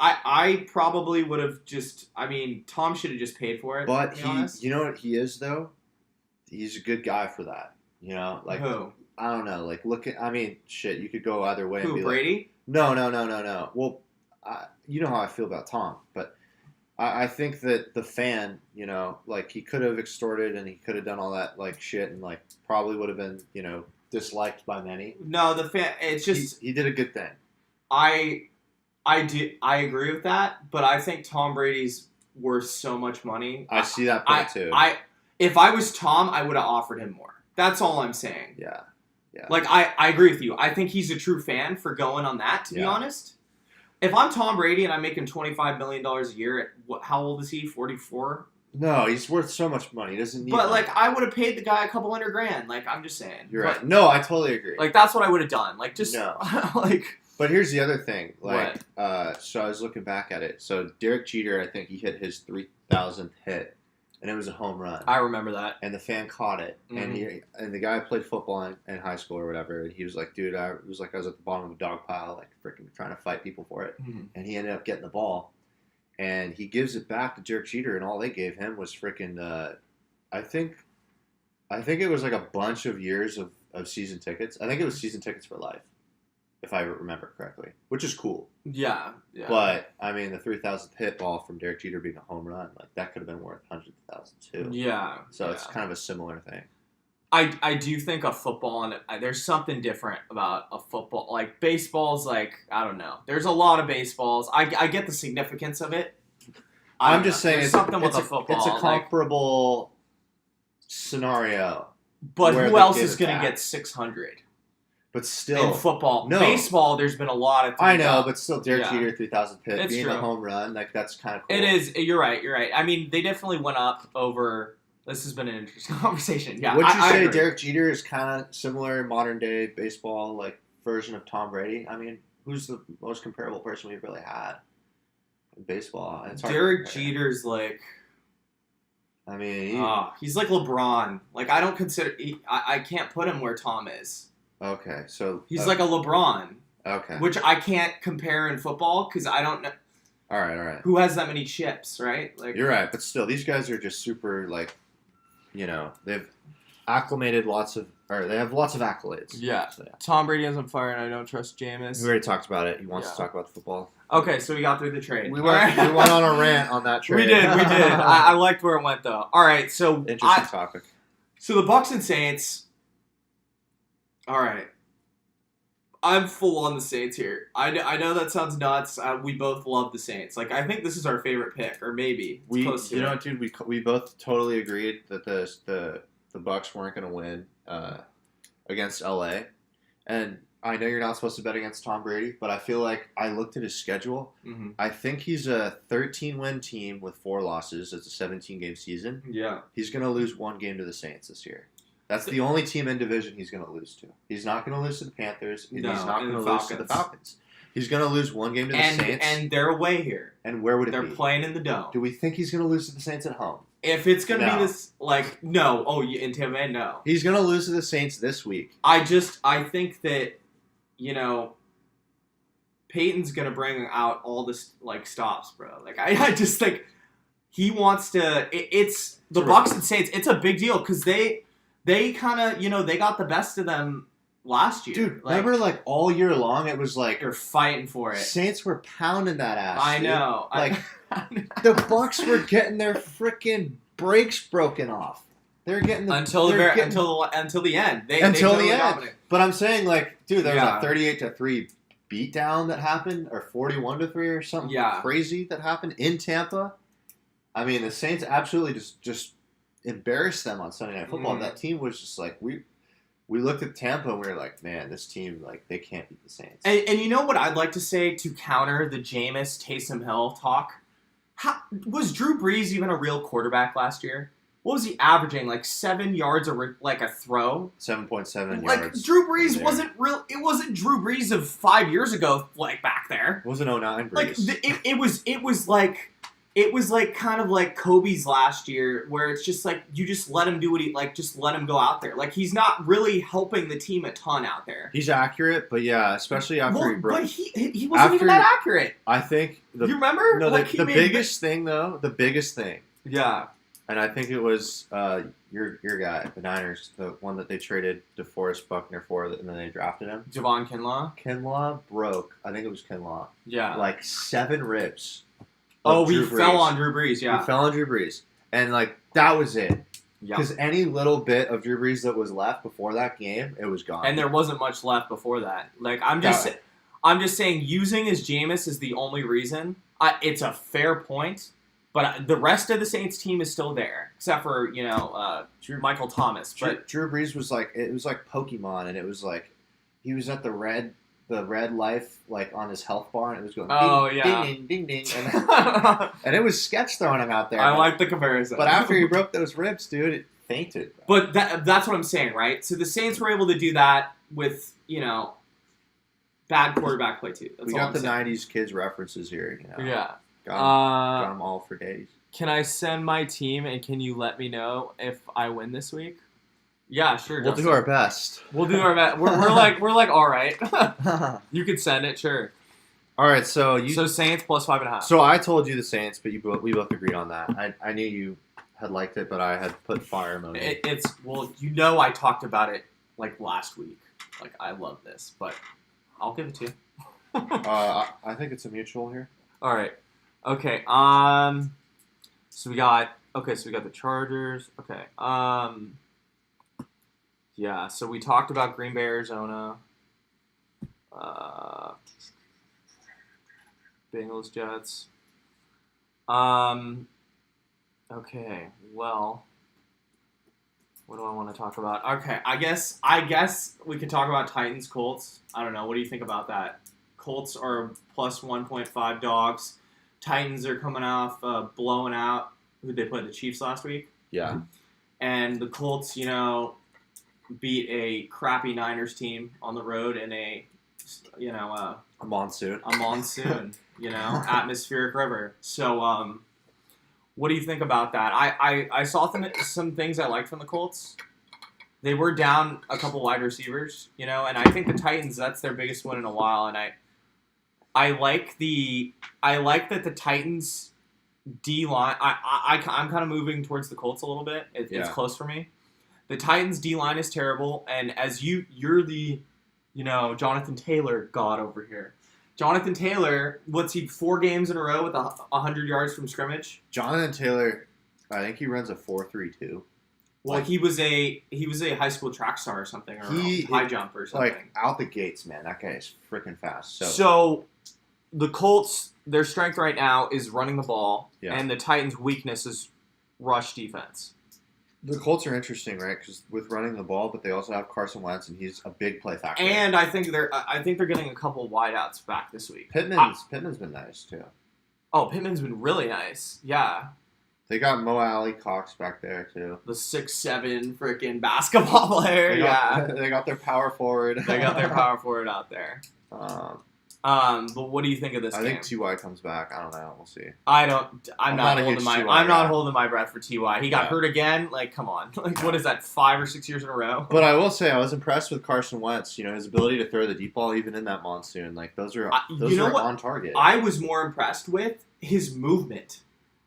I probably would have just. I mean, Tom should have just paid for it. But you know what he is though? He's a good guy for that. You know, like who? I don't know. Like look at. I mean, shit. You could go either way. Who? And be Brady? Like, no. Well, you know how I feel about Tom, but I think that the fan, you know, like he could have extorted and he could have done all that like shit and like probably would have been, you know, disliked by many. No, the fan. It's just he did a good thing. I agree with that, but I think Tom Brady's worth so much money. I see that point too. If I was Tom, I would have offered him more. That's all I'm saying. Yeah. Like I agree with you. I think he's a true fan for going on that. To be honest, if I'm Tom Brady and I'm making $25 million a year, at how old is he? 44. No, he's worth so much money. He doesn't need. But money. like, I would have paid the guy a couple $100,000. Like, I'm just saying. You're right. No, I totally agree. Like, that's what I would have done. Like, just like. But here's the other thing. Like, so I was looking back at it. So Derek Jeter, I think he hit his 3,000th hit, and it was a home run. I remember that. And the fan caught it, and the guy played football in high school or whatever, and he was like, dude, I was at the bottom of a dog pile, like freaking trying to fight people for it, and he ended up getting the ball, and he gives it back to Derek Jeter, and all they gave him was freaking, I think it was like a bunch of years of season tickets. I think it was season tickets for life, if I remember correctly, which is cool. Yeah. But I mean, the 3,000th hit ball from Derek Jeter being a home run, like that could have been worth hundreds of thousands too. Yeah. So it's kind of a similar thing. I do think a football and there's something different about a football. Like baseball's like I don't know. There's a lot of baseballs. I get the significance of it. I'm just saying it's something with a football. It's a comparable scenario. But who else is going to get 600? But still, in football, no. Baseball, there's been a lot of. I know, but still, Derek Jeter 3,000th hit it's being true. a home run, like that's kind of cool. It is. You're right. I mean, they definitely went up over. This has been an interesting conversation. Yeah, would you say agree. Derek Jeter is kind of similar modern day baseball like version of Tom Brady? I mean, who's the most comparable person we've really had in baseball? It's hard Derek Jeter's like. I mean, he's like LeBron. Like I don't consider. I can't put him where Tom is. Okay, so he's like a LeBron. Okay, which I can't compare in football because I don't know. All right. Who has that many chips, right? Like you're right, but still, these guys are just super like, you know, they've acclimated they have lots of accolades. Yeah. So, Tom Brady is on fire, and I don't trust Jameis. We already talked about it. He wants to talk about the football. Okay, so we got through the trade. We went on a rant on that trade. We did. I liked where it went, though. All right, so interesting topic. So the Bucks and Saints. All right, I'm full on the Saints here. I know that sounds nuts. We both love the Saints. Like I think this is our favorite pick, or maybe it's dude. We both totally agreed that the Bucks weren't going to win against LA, and I know you're not supposed to bet against Tom Brady, but I feel like I looked at his schedule. Mm-hmm. I think he's a 13-win team with 4 losses. It's a 17-game season. Yeah, he's going to lose 1 game to the Saints this year. That's the only team in division he's going to lose to. He's not going to lose to the Panthers. He's not going to lose to the Falcons. He's going to lose 1 game to the Saints. And they're away here. And where would it be? They're playing in the Dome. Do we think he's going to lose to the Saints at home? If it's going to be this, like, no. Oh, in Tampa Bay, no. He's going to lose to the Saints this week. I think that, you know, Peyton's going to bring out all this, like, stops, bro. Like, I just think he wants to, it's the Bucks and Saints, it's a big deal because they kind of, you know, they got the best of them last year. Dude, remember like all year long it was like they're fighting for it. Saints were pounding that ass. I dude. know. Like the Bucs were getting their freaking brakes broken off. They're getting until the end. Until the end. But I'm saying like, dude, there was a 38-3 beatdown that happened, or 41-3 or something crazy that happened in Tampa. I mean, the Saints absolutely just embarrassed them on Sunday Night Football. That team was just like we looked at Tampa and we were like, man, this team, like, they can't beat the Saints. And you know what I'd like to say to counter the Jameis Taysom Hill talk? Was Drew Brees even a real quarterback last year? What was he averaging? Like 7 yards like a throw? 7.7 like, yards. Like, Drew Brees wasn't real. It wasn't Drew Brees of 5 years ago, like, back there. It wasn't 09 Brees. Like, it was like kind of like Kobe's last year, where it's just like you just let him do what just let him go out there. Like, he's not really helping the team a ton out there. He's accurate, but yeah, especially after he broke. But he wasn't even that accurate. I think you remember? No, the biggest thing though, the biggest thing. Yeah. And I think it was your guy, the Niners, the one that they traded DeForest Buckner for, and then they drafted him. Javon Kinlaw. Kinlaw broke. I think it was Kinlaw. Yeah. Like 7 ribs. We fell on Drew Brees, yeah. We fell on Drew Brees. And, like, that was it. Yeah. Because any little bit of Drew Brees that was left before that game, it was gone. And there wasn't much left before that. Like, I'm just saying using as Jameis is the only reason. It's a fair point. But the rest of the Saints team is still there, except for, Michael Thomas. But Drew Brees was like, it was like Pokemon, and it was like, he was at the red life, like on his health bar, and it was going ding, ding, ding, ding, and it was sketch throwing him out there. I like the comparison. But after he broke those ribs, dude, it fainted. Bro. But that's what I'm saying, right? So the Saints were able to do that with, bad quarterback play too. That's we got the 90s kids references here. Yeah. Got them all for days. Can I send my team, and can you let me know if I win this week? Yeah, sure. We'll do our best. We'll do our best. We're like all right. You can send it, sure. All right, so Saints plus 5.5. So I told you the Saints, but we both agreed on that. I knew you had liked it, but I had put fire emoji. I talked about it like last week. Like, I love this, but I'll give it to you. I think it's a mutual here. All right. Okay. So we got the Chargers. Okay. Yeah. So we talked about Green Bay, Arizona. Bengals, Jets. Okay. Well, what do I want to talk about? Okay. I guess we could talk about Titans, Colts. I don't know. What do you think about that? Colts are plus 1.5 dogs. Titans are coming off blowing out who they played, the Chiefs last week. Yeah. And the Colts, beat a crappy Niners team on the road in a monsoon. Atmospheric river. So, what do you think about that? I saw some things I liked from the Colts. They were down a couple wide receivers, and I think the Titans, that's their biggest win in a while, and I like that the Titans D line. I'm kind of moving towards the Colts a little bit. It's close for me. The Titans D line is terrible, and as you're the, Jonathan Taylor god over here. Jonathan Taylor, what's he 4 games in a row with 100 yards from scrimmage? Jonathan Taylor, I think he runs a 4.32. Well, he was a high school track star or something, or high jump or something. Like out the gates, man, that guy is freaking fast. So the Colts, their strength right now is running the ball, and the Titans' weakness is rush defense. The Colts are interesting, right? Because with running the ball, but they also have Carson Wentz, and he's a big play factor. And I think they're getting a couple wideouts back this week. Pittman's been nice too. Oh, Pittman's been really nice. Yeah. They got Mo Alley Cox back there too. The 6'7" freaking basketball player. They got their power forward. They got their power forward out there. But what do you think of this game? I think T.Y. comes back. I don't know. We'll see. I'm not holding my breath for T.Y. He got hurt again. Like, come on. Like, what is that, 5 or 6 years in a row? But I will say I was impressed with Carson Wentz. His ability to throw the deep ball even in that monsoon. Like, those are on target. I was more impressed with his movement.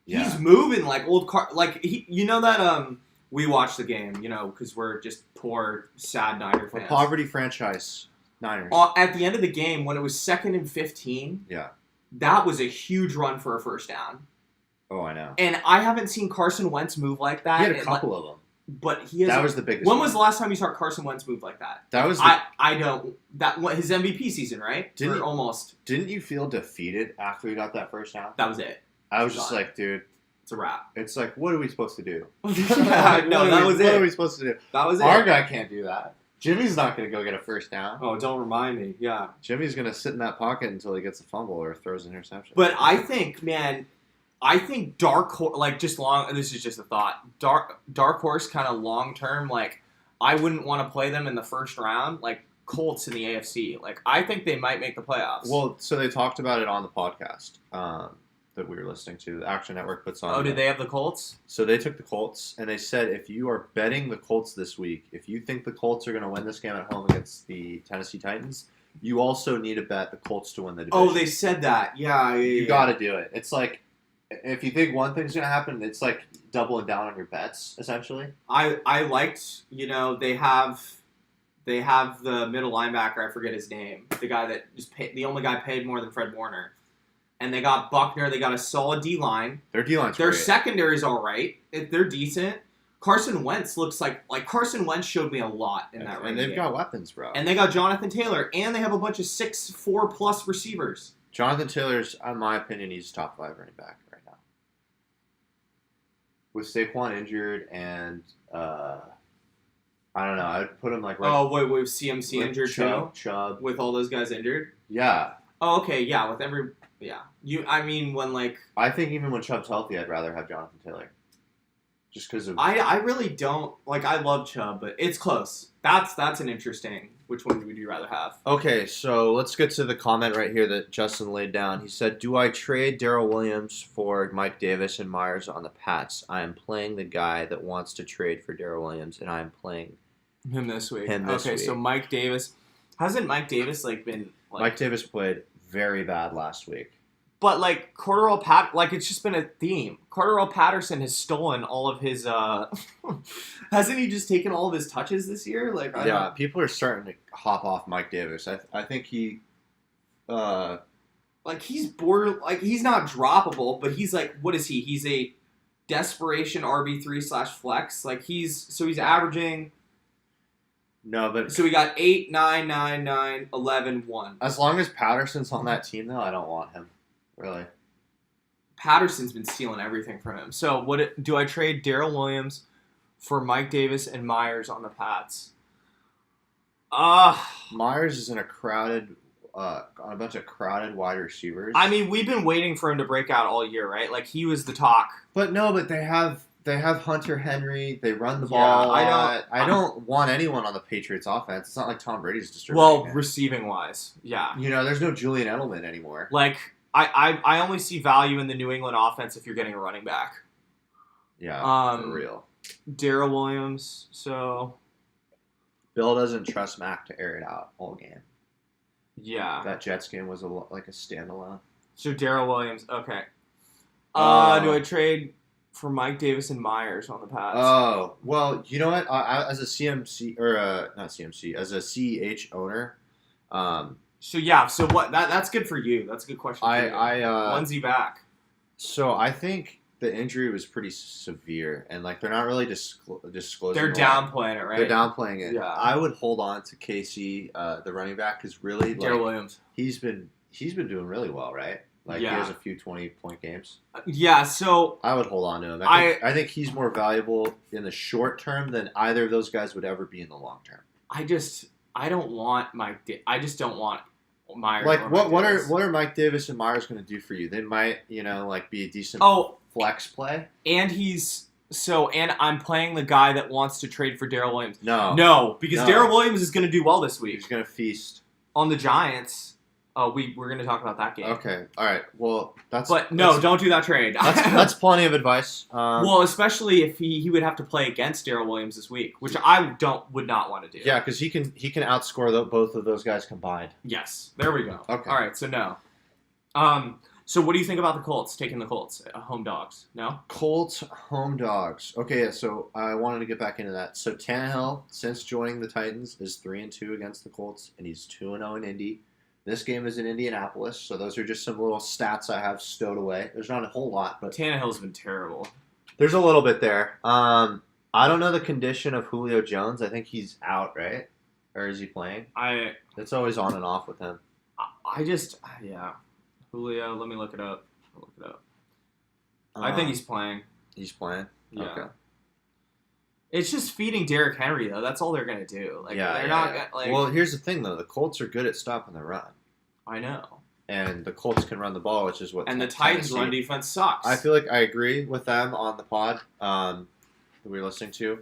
Yeah. He's moving like old car. Like, that we watched the game, because we're just poor, sad Niner For fans. poverty franchise Niners. At the end of the game, when it was 2nd and 15, Yeah. that was a huge run for a first down. Oh, I know. And I haven't seen Carson Wentz move like that. He had a couple of them. But he has. That was the biggest. When was the last time you saw Carson Wentz move like that? That was. I don't. His MVP season, right? Almost. Didn't you feel defeated after he got that first down? That was it. I was just like, dude, it's a wrap. It's like, what are we supposed to do? That was it. What are we supposed to do? That was it. Our guy can't do that. Jimmy's not going to go get a first down. Oh, don't remind me. Yeah. Jimmy's going to sit in that pocket until he gets a fumble or throws an interception. But I think, man. Dark Horse, this is just a thought. Dark Horse kind of long term, I wouldn't want to play them in the first round, Colts in the AFC. I think they might make the playoffs. Well, so they talked about it on the podcast that we were listening to. The Action Network puts on. Oh, did they have the Colts? So they took the Colts, and they said if you are betting the Colts this week, if you think the Colts are going to win this game at home against the Tennessee Titans, you also need to bet the Colts to win the division. Oh, they said that. Yeah. You got to do it. It's like, if you think one thing's going to happen, it's like doubling down on your bets, essentially. I liked, they have the middle linebacker, I forget his name, the guy that the only guy paid more than Fred Warner. And they got Buckner, they got a solid D-line. Their D-line's Their great. secondary's all right. They're decent. Carson Wentz looks like Carson Wentz showed me a lot in that And they've got weapons, bro. And they got Jonathan Taylor, and they have a bunch of 6'4+ receivers. Jonathan Taylor's, in my opinion, he's top 5 running back right now. With Saquon injured and, I don't know, I'd put him right. Oh, wait, with CMC injured too? Chubb. With all those guys injured? Yeah. Oh, okay, yeah, with every, yeah. When I think even when Chubb's healthy, I'd rather have Jonathan Taylor. Just because of... I really don't, I love Chubb, but it's close. That's an interesting, which one would you rather have? Okay, so let's get to the comment right here that Justin laid down. He said, do I trade Darrell Williams for Mike Davis and Myers on the Pats? I am playing the guy that wants to trade for Darrell Williams, and I am playing him this week. week. So Mike Davis, hasn't Mike Davis been... Mike Davis played very bad last week. But, Cordarrelle it's just been a theme. Cordarrelle Patterson has stolen all of his, hasn't he just taken all of his touches this year? People are starting to hop off Mike Davis. I think he, he's he's not droppable, but he's what is he? He's a desperation RB3/flex. He's averaging... No, but... So we got 8, 9, 9, 9, 11, 1. As long as Patterson's on that team, though, I don't want him. Really. Patterson's been stealing everything from him. So do I trade Darrell Williams for Mike Davis and Myers on the Pats? Myers is in on a bunch of crowded wide receivers. I mean, we've been waiting for him to break out all year, right? He was the talk. But they have Hunter Henry. They run the ball. I don't want anyone on the Patriots offense. It's not like Tom Brady's distributing. Receiving wise, yeah. There's no Julian Edelman anymore. I only see value in the New England offense if you're getting a running back. Yeah, for real. Darrell Williams, so... Bill doesn't trust Mac to air it out all game. Yeah. That Jets game was a standalone. So Darrell Williams, okay. Do I trade for Mike Davis and Myers on the Pats? Oh, well, you know what? As a CMC, or not CMC, as a CEH owner... So what? That's good for you. That's a good question. When's he back? So I think the injury was pretty severe, and they're not really disclosing. They're downplaying it, right? They're downplaying it. Yeah. I would hold on to KC, the running back, because really, Darrell Williams. He's been doing really well, right? He has a few 20-point games. Yeah. So I would hold on to him. I think he's more valuable in the short term than either of those guys would ever be in the long term. I don't want I just don't want Myers. What are Mike Davis and Myers going to do for you? They might, be a decent flex play. And I'm playing the guy that wants to trade for Darrell Williams. No, because Darrell Williams is going to do well this week. He's going to feast on the Giants. Oh, we're going to talk about that game. Okay, all right. Well, don't do that trade. That's plenty of advice. Especially if he would have to play against Darrell Williams this week, which I would not want to do. Yeah, because he can outscore both of those guys combined. Yes, there we go. Okay, all right. So no. So what do you think about the Colts taking the Colts home dogs? No. Colts home dogs. Okay, yeah, so I wanted to get back into that. So Tannehill, since joining the Titans, is 3-2 against the Colts, and he's 2-0 in Indy. This game is in Indianapolis, so those are just some little stats I have stowed away. There's not a whole lot, but Tannehill's been terrible. there's a little bit there. I don't know the condition of Julio Jones. I think he's out, right? Or is he playing? It's always on and off with him. Yeah. Julio, let me look it up. I think he's playing. He's playing? Yeah. Okay. It's just feeding Derrick Henry, though. That's all they're going to do. Like, they're not like. Well, here's the thing, though. The Colts are good at stopping the run. I know. And the Colts can run the ball, which is what. And the Titans' run defense sucks. I feel like I agree with them on the pod that we were listening to.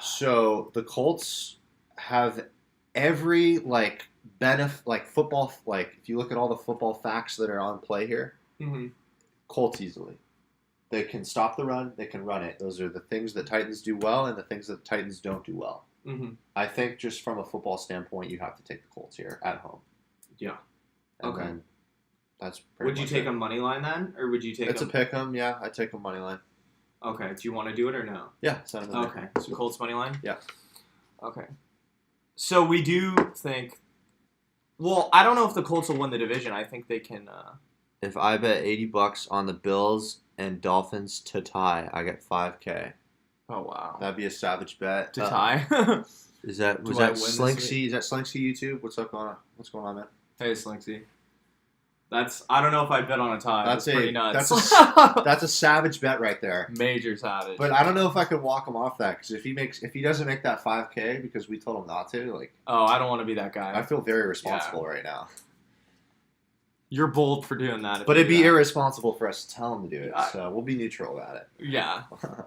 So the Colts have every football, if you look at all the football facts that are on play here, Colts easily. They can stop the run. They can run it. Those are the things that Titans do well and the things that Titans don't do well. I think just from a football standpoint, you have to take the Colts here at home. Yeah. And okay. Then that's would you take a money line then, or would you take? It's a pick 'em. Yeah, I take a money line. Okay. Do you want to do it or no? Yeah. Send them okay. So Colts money line. Yeah. Okay. So we do think. Well, I don't know if the Colts will win the division. I think they can. If I bet $80 on the Bills and Dolphins to tie, I get $5K. Oh wow. That'd be a savage bet. To tie. Was that Slinksy? Is that Slinksy YouTube? What's going on, man? Hey Slinksy. I don't know if I bet on a tie. That's pretty nuts. That's a savage bet right there. Major savage. But I don't know if I could walk him off that because if he doesn't make that $5K because we told him not to, like. Oh, I don't want to be that guy. I feel very responsible right now. You're bold for doing that. But it'd be irresponsible for us to tell him to do it, so we'll be neutral about it. Yeah,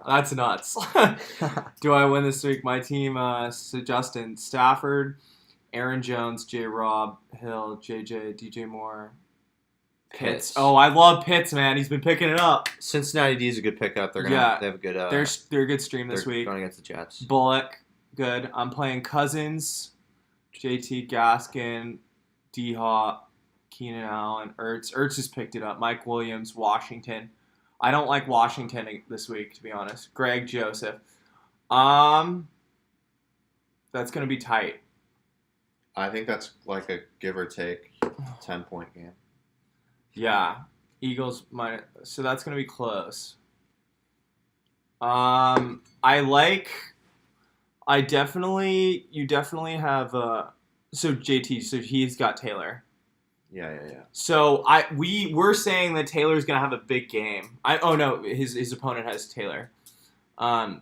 that's nuts. Do I win this week? My team, so Justin, Stafford, Aaron Jones, J-Rob, Hill, JJ, DJ Moore, Pitts. Oh, I love Pitts, man. He's been picking it up. Cincinnati D is a good pickup. They have a good. They're a good stream this week. Going against the Jets. Bullock, good. I'm playing Cousins, JT Gaskin, D-Hop, Keenan Allen, Ertz. Ertz has picked it up. Mike Williams, Washington. I don't like Washington this week, to be honest. Greg Joseph. That's going to be tight. I think that's like a give or take 10-point game. Yeah. Eagles minus. So that's going to be close. You definitely have, so JT, so he's got Taylor. Yeah. So we're saying that Taylor's gonna have a big game. His opponent has Taylor.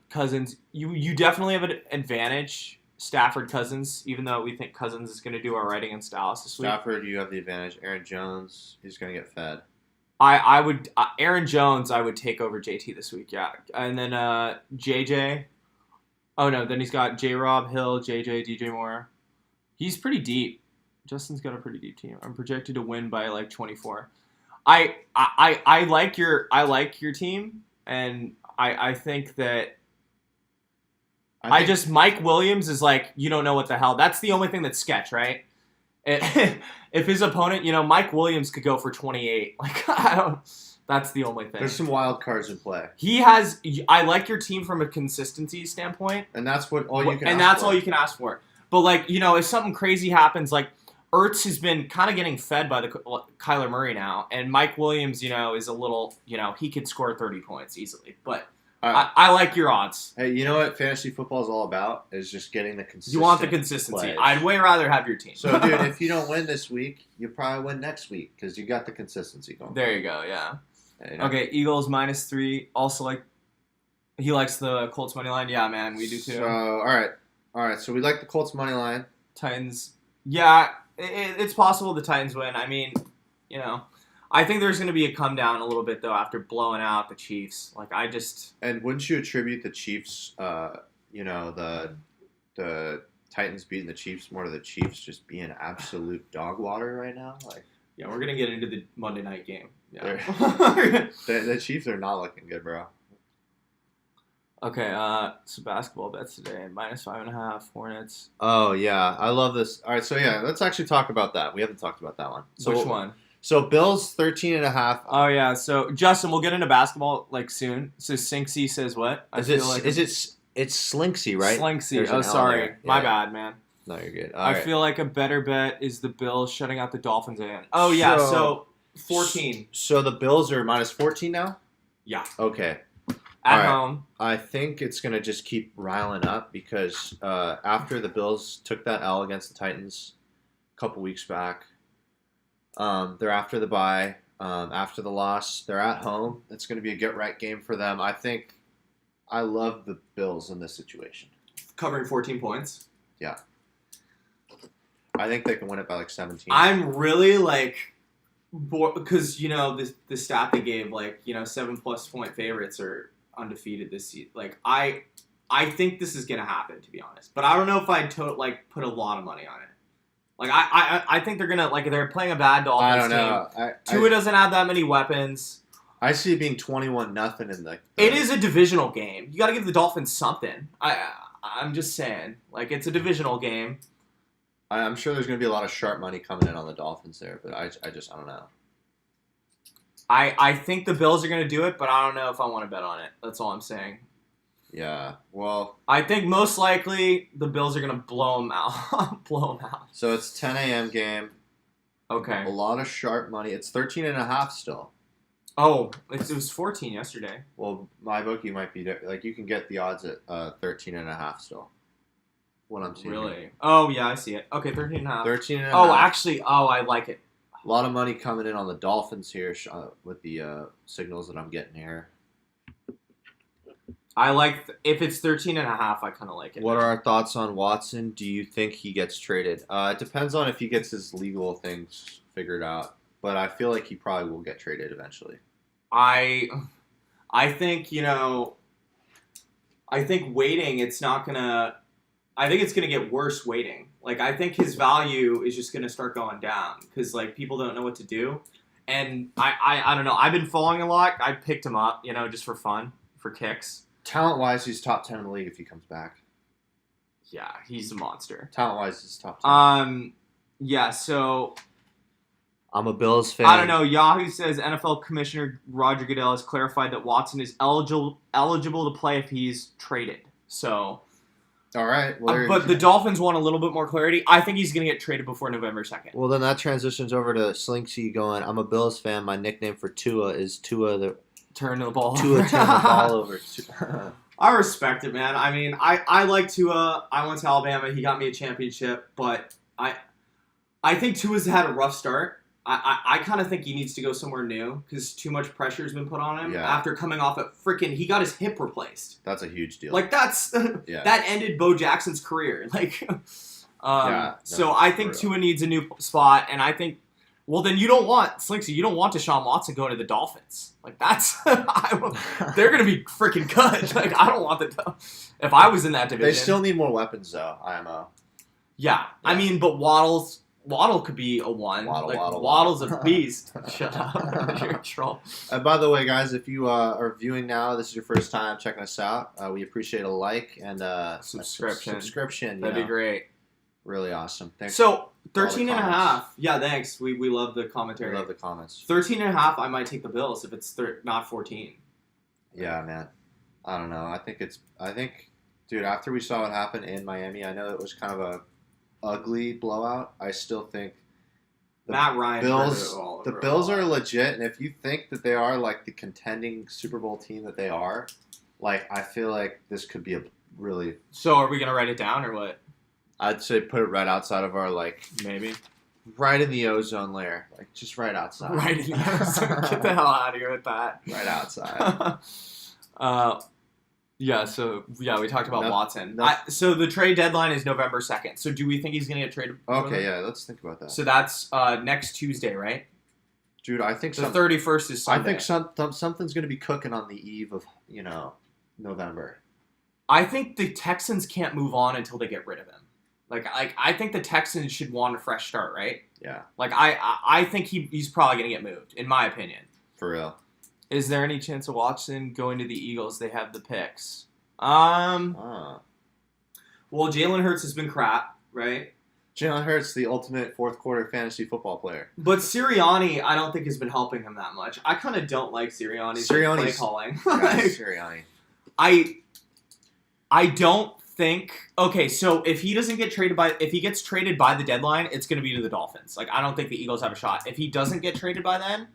Cousins, you definitely have an advantage. Stafford, Cousins, even though we think Cousins is gonna do all right against Dallas this week. Stafford, you have the advantage. Aaron Jones, he's gonna get fed. Aaron Jones, I would take over JT this week. Yeah, and then JJ. Oh no, then he's got J-Rob, Hill, JJ, DJ Moore. He's pretty deep. Justin's got a pretty deep team. I'm projected to win by like 24. I like your team, and I think that Mike Williams is like, you don't know what the hell. That's the only thing that's sketch, right? If his opponent, Mike Williams could go for 28. Like that's the only thing. There's some wild cards in play. I like your team from a consistency standpoint, and that's all you can. And that's all you can ask for. But like if something crazy happens, like. Ertz has been kind of getting fed by the Kyler Murray now, and Mike Williams, is a little, he could score 30 points easily. But I like your odds. Hey, you know what fantasy football is all about? Is just getting the consistency. You want the consistency. Plays. I'd way rather have your team. So, dude, if you don't win this week, you probably win next week because you got the consistency going. There you go, yeah. Okay, Eagles -3. Also, he likes the Colts money line. Yeah, man, we do too. So, all right. So we like the Colts money line. Titans, yeah. It's possible the Titans win. I mean, I think there's going to be a come down a little bit though after blowing out the Chiefs. And wouldn't you attribute the Chiefs, the Titans beating the Chiefs more to the Chiefs just being absolute dog water right now? Yeah, we're gonna get into the Monday night game. Yeah, the Chiefs are not looking good, bro. Okay, so basketball bets today. -5.5, Hornets. Oh, yeah. I love this. All right, so yeah, let's actually talk about that. We haven't talked about that one. So which one? So Bills 13.5. Oh yeah. So Justin, we'll get into basketball like soon. So Sinksy says what? It's Slinksy, right? Slinksy. There's an Oh, L sorry. there. My Yeah. bad, man. No, you're good. I feel like a better bet is the Bills shutting out the Dolphins again. Oh yeah. So 14 So the Bills are minus 14 now? Yeah. Okay. At home. I think it's going to just keep riling up because after the Bills took that L against the Titans a couple weeks back, they're after the bye, after the loss. They're at home. It's going to be a get-right game for them. I love the Bills in this situation. Covering 14 points. Yeah. I think they can win it by like 17. I'm really like, because the stat they gave, like 7+ point favorites are undefeated this season. Like I think this is gonna happen, to be honest. But I don't know if I'd put a lot of money on it. Like I think they're gonna they're playing a bad Dolphins team. I don't know. Tua doesn't have that many weapons. I see it being 21-0 in the. It is a divisional game. You got to give the Dolphins something. I'm just saying, like it's a divisional game. I'm sure there's going to be a lot of sharp money coming in on the Dolphins there, but I don't know. I think the Bills are going to do it, but I don't know if I want to bet on it. That's all I'm saying. Yeah, well... I think most likely the Bills are going to blow them out. So it's 10 a.m. game. Okay. A lot of sharp money. It's 13.5 still. Oh, it was 14 yesterday. Well, my bookie might be... you can get the odds at 13.5 still. What I'm seeing. Really? Here. Oh, yeah, I see it. Okay, 13.5. 13.5. Oh, actually, I like it. A lot of money coming in on the Dolphins here with the signals that I'm getting here. I like, if it's 13.5, I kind of like it. What are our thoughts on Watson? Do you think he gets traded? It depends on if he gets his legal things figured out. But I feel like he probably will get traded eventually. I think, I think waiting, it's not going to... I think it's going to get worse waiting. Like, I think his value is just going to start going down because, people don't know what to do. And I don't know. I've been following a lot. I picked him up, just for fun, for kicks. Talent-wise, he's top 10 in the league if he comes back. Yeah, he's a monster. Talent-wise, he's top 10. Yeah, so... I'm a Bills fan. I don't know. Yahoo says NFL Commissioner Roger Goodell has clarified that Watson is eligible to play if he's traded. So... All right. Well, but the Dolphins want a little bit more clarity. I think he's going to get traded before November 2nd. Well, then that transitions over to Slinksy going, I'm a Bills fan. My nickname for Tua is Tua the... Turn the ball Tua turn the ball over. I respect it, man. I mean, I like Tua. I went to Alabama. He got me a championship. But I think Tua's had a rough start. I kind of think he needs to go somewhere new because too much pressure has been put on him after coming off he got his hip replaced. That's a huge deal. That ended Bo Jackson's career. So I think Tua needs a new spot, and I think, well, then you don't want Slinksy. You don't want Deshaun Watson going to the Dolphins. They're going to be freaking good. I don't want if I was in that division. They still need more weapons, though, IMO. Yeah. I mean, but Waddle could be a one. Waddle's a beast. Shut up. You're a troll. And by the way, guys, if you are viewing now, this is your first time checking us out, we appreciate a like and subscription. That'd be great. Really awesome. Thanks. So, 13.5. Yeah, thanks. We love the commentary. We love the comments. 13.5, I might take the Bills if it's not 14. Yeah, man. I don't know. Dude, after we saw what happened in Miami, I know it was kind of a ugly blowout. I still think Matt Ryan the Bills are legit, and if you think that they are the contending Super Bowl team that they are, I feel like this could be a really... So are we gonna write it down or what? I'd say put it right outside of our maybe right in the ozone layer, just right outside. Right in the ozone. Get the hell out of here with that. Right outside. Yeah, we talked about Watson. So the trade deadline is November 2nd. So do we think he's going to get traded? Okay, yeah, let's think about that. So that's next Tuesday, right? Dude, I think the 31st is Sunday. I think something's going to be cooking on the eve of, November. I think the Texans can't move on until they get rid of him. I think the Texans should want a fresh start, right? Yeah. I think he's probably going to get moved, in my opinion. For real. Is there any chance of Watson going to the Eagles? They have the picks. Well, Jalen Hurts has been crap, right? Jalen Hurts, the ultimate fourth quarter fantasy football player. But Sirianni, I don't think has been helping him that much. I kind of don't like Sirianni's play calling. Sirianni. I don't think. Okay, so if he gets traded by the deadline, it's going to be to the Dolphins. Like I don't think the Eagles have a shot. If he doesn't get traded by then,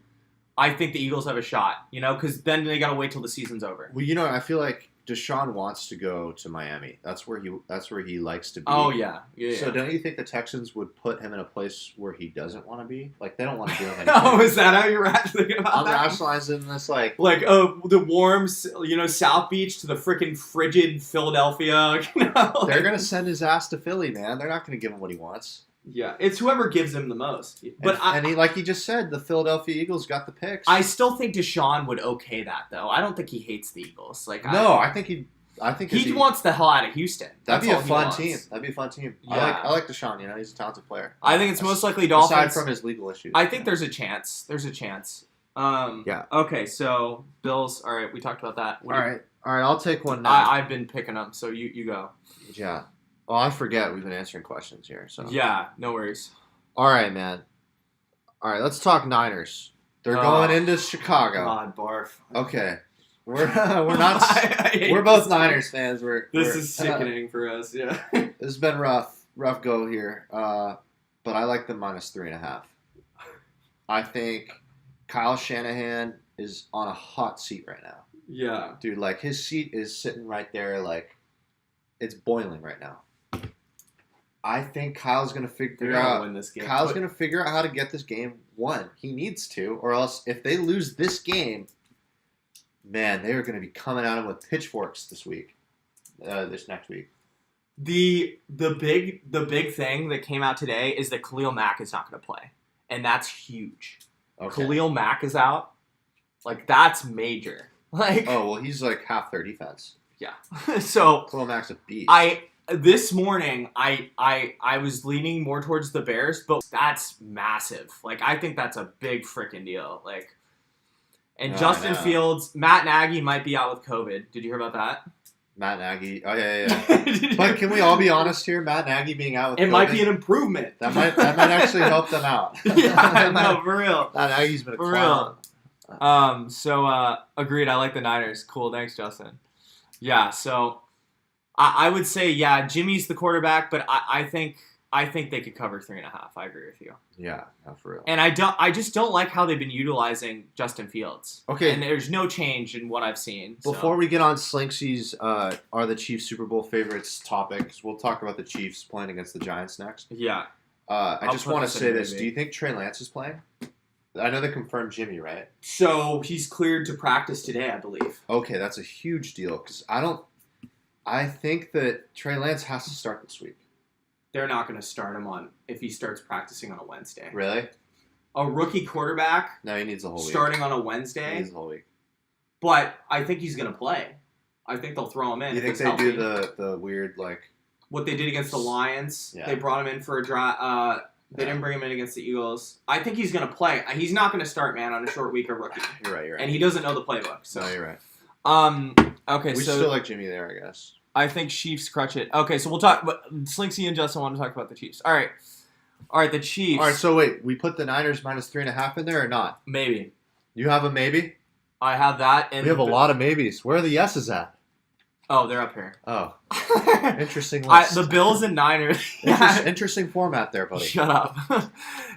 I think the Eagles have a shot. Because then they got to wait till the season's over. Well, I feel like Deshaun wants to go to Miami. That's where he likes to be. Oh yeah. So don't you think the Texans would put him in a place where he doesn't want to be? Like they don't want to do him anything. Oh, is that how you're thinking about that? I'm rationalizing this like the warm, South Beach to the freaking frigid Philadelphia. They're gonna send his ass to Philly, man. They're not gonna give him what he wants. Yeah, it's whoever gives him the most. But he, like he just said, the Philadelphia Eagles got the picks. I still think Deshaun would okay that though. I don't think he hates the Eagles. I think he wants the hell out of Houston. That'd be a fun team. Yeah. I like Deshaun. He's a talented player. I think it's most likely Dolphins. Aside from his legal issues, I think there's a chance. Yeah. Okay, so Bills. All right, we talked about that. All right. I'll take one now. I've been picking them, so you go. Yeah. Well, I forget we've been answering questions here. So yeah, no worries. All right, man. All right, let's talk Niners. They're going into Chicago. God, barf. Okay, we're not. We're both Niners fans. This is sickening for us. Yeah. This has been rough go here. But I like the -3.5. I think Kyle Shanahan is on a hot seat right now. Yeah, dude. Like his seat is sitting right there. Like it's boiling right now. I think Kyle's going to figure out win this game. Kyle's going to figure out how to get this game won. He needs to, or else if they lose this game, man, they are going to be coming at him with pitchforks this next week. The big thing that came out today is that Khalil Mack is not going to play, and that's huge. Okay. Khalil Mack is out, like that's major. Like he's like half their defense. Yeah, so Khalil Mack's a beast. This morning, I was leaning more towards the Bears, but that's massive. Like, I think that's a big freaking deal. Like, and Justin Fields, Matt Nagy might be out with COVID. Did you hear about that? Matt Nagy. Oh, yeah. But can we all be honest here? Matt Nagy being out with COVID. It might be an improvement. That might actually help them out. Yeah, no, for real. Matt Nagy's been a clown. So, agreed. I like the Niners. Cool. Thanks, Justin. Yeah, so I would say, yeah, Jimmy's the quarterback, but I think they could cover 3.5. I agree with you. Yeah, for real. And I just don't like how they've been utilizing Justin Fields. Okay. And there's no change in what I've seen. Before we get on Slinksy's are the Chiefs Super Bowl favorites topics, we'll talk about the Chiefs playing against the Giants next. Yeah. I just want to say this. Do you think Trey Lance is playing? I know they confirmed Jimmy, right? So he's cleared to practice today, I believe. Okay, that's a huge deal because I think that Trey Lance has to start this week. They're not going to start him if he starts practicing on a Wednesday. Really? A rookie quarterback? No, he needs the whole week. Starting on a Wednesday? He needs the whole week. But I think he's going to play. I think they'll throw him in. You think they do the weird, like... What they did against the Lions. Yeah. They brought him in for a drive. They didn't bring him in against the Eagles. I think he's going to play. He's not going to start, man, on a short week of rookie. You're right. And he doesn't know the playbook. So. No, you're right. Okay, we still like Jimmy there, I guess. I think Chiefs crutch it. Okay, so we'll talk. But Slinksy and Justin want to talk about the Chiefs. All right, the Chiefs. All right, so wait, we put the Niners -3.5 in there or not? Maybe. You have a maybe? I have that. And we have a lot of maybes. Where are the yeses at? Oh, they're up here. Oh. Interesting list. The Bills and Niners. Interesting format there, buddy. Shut up.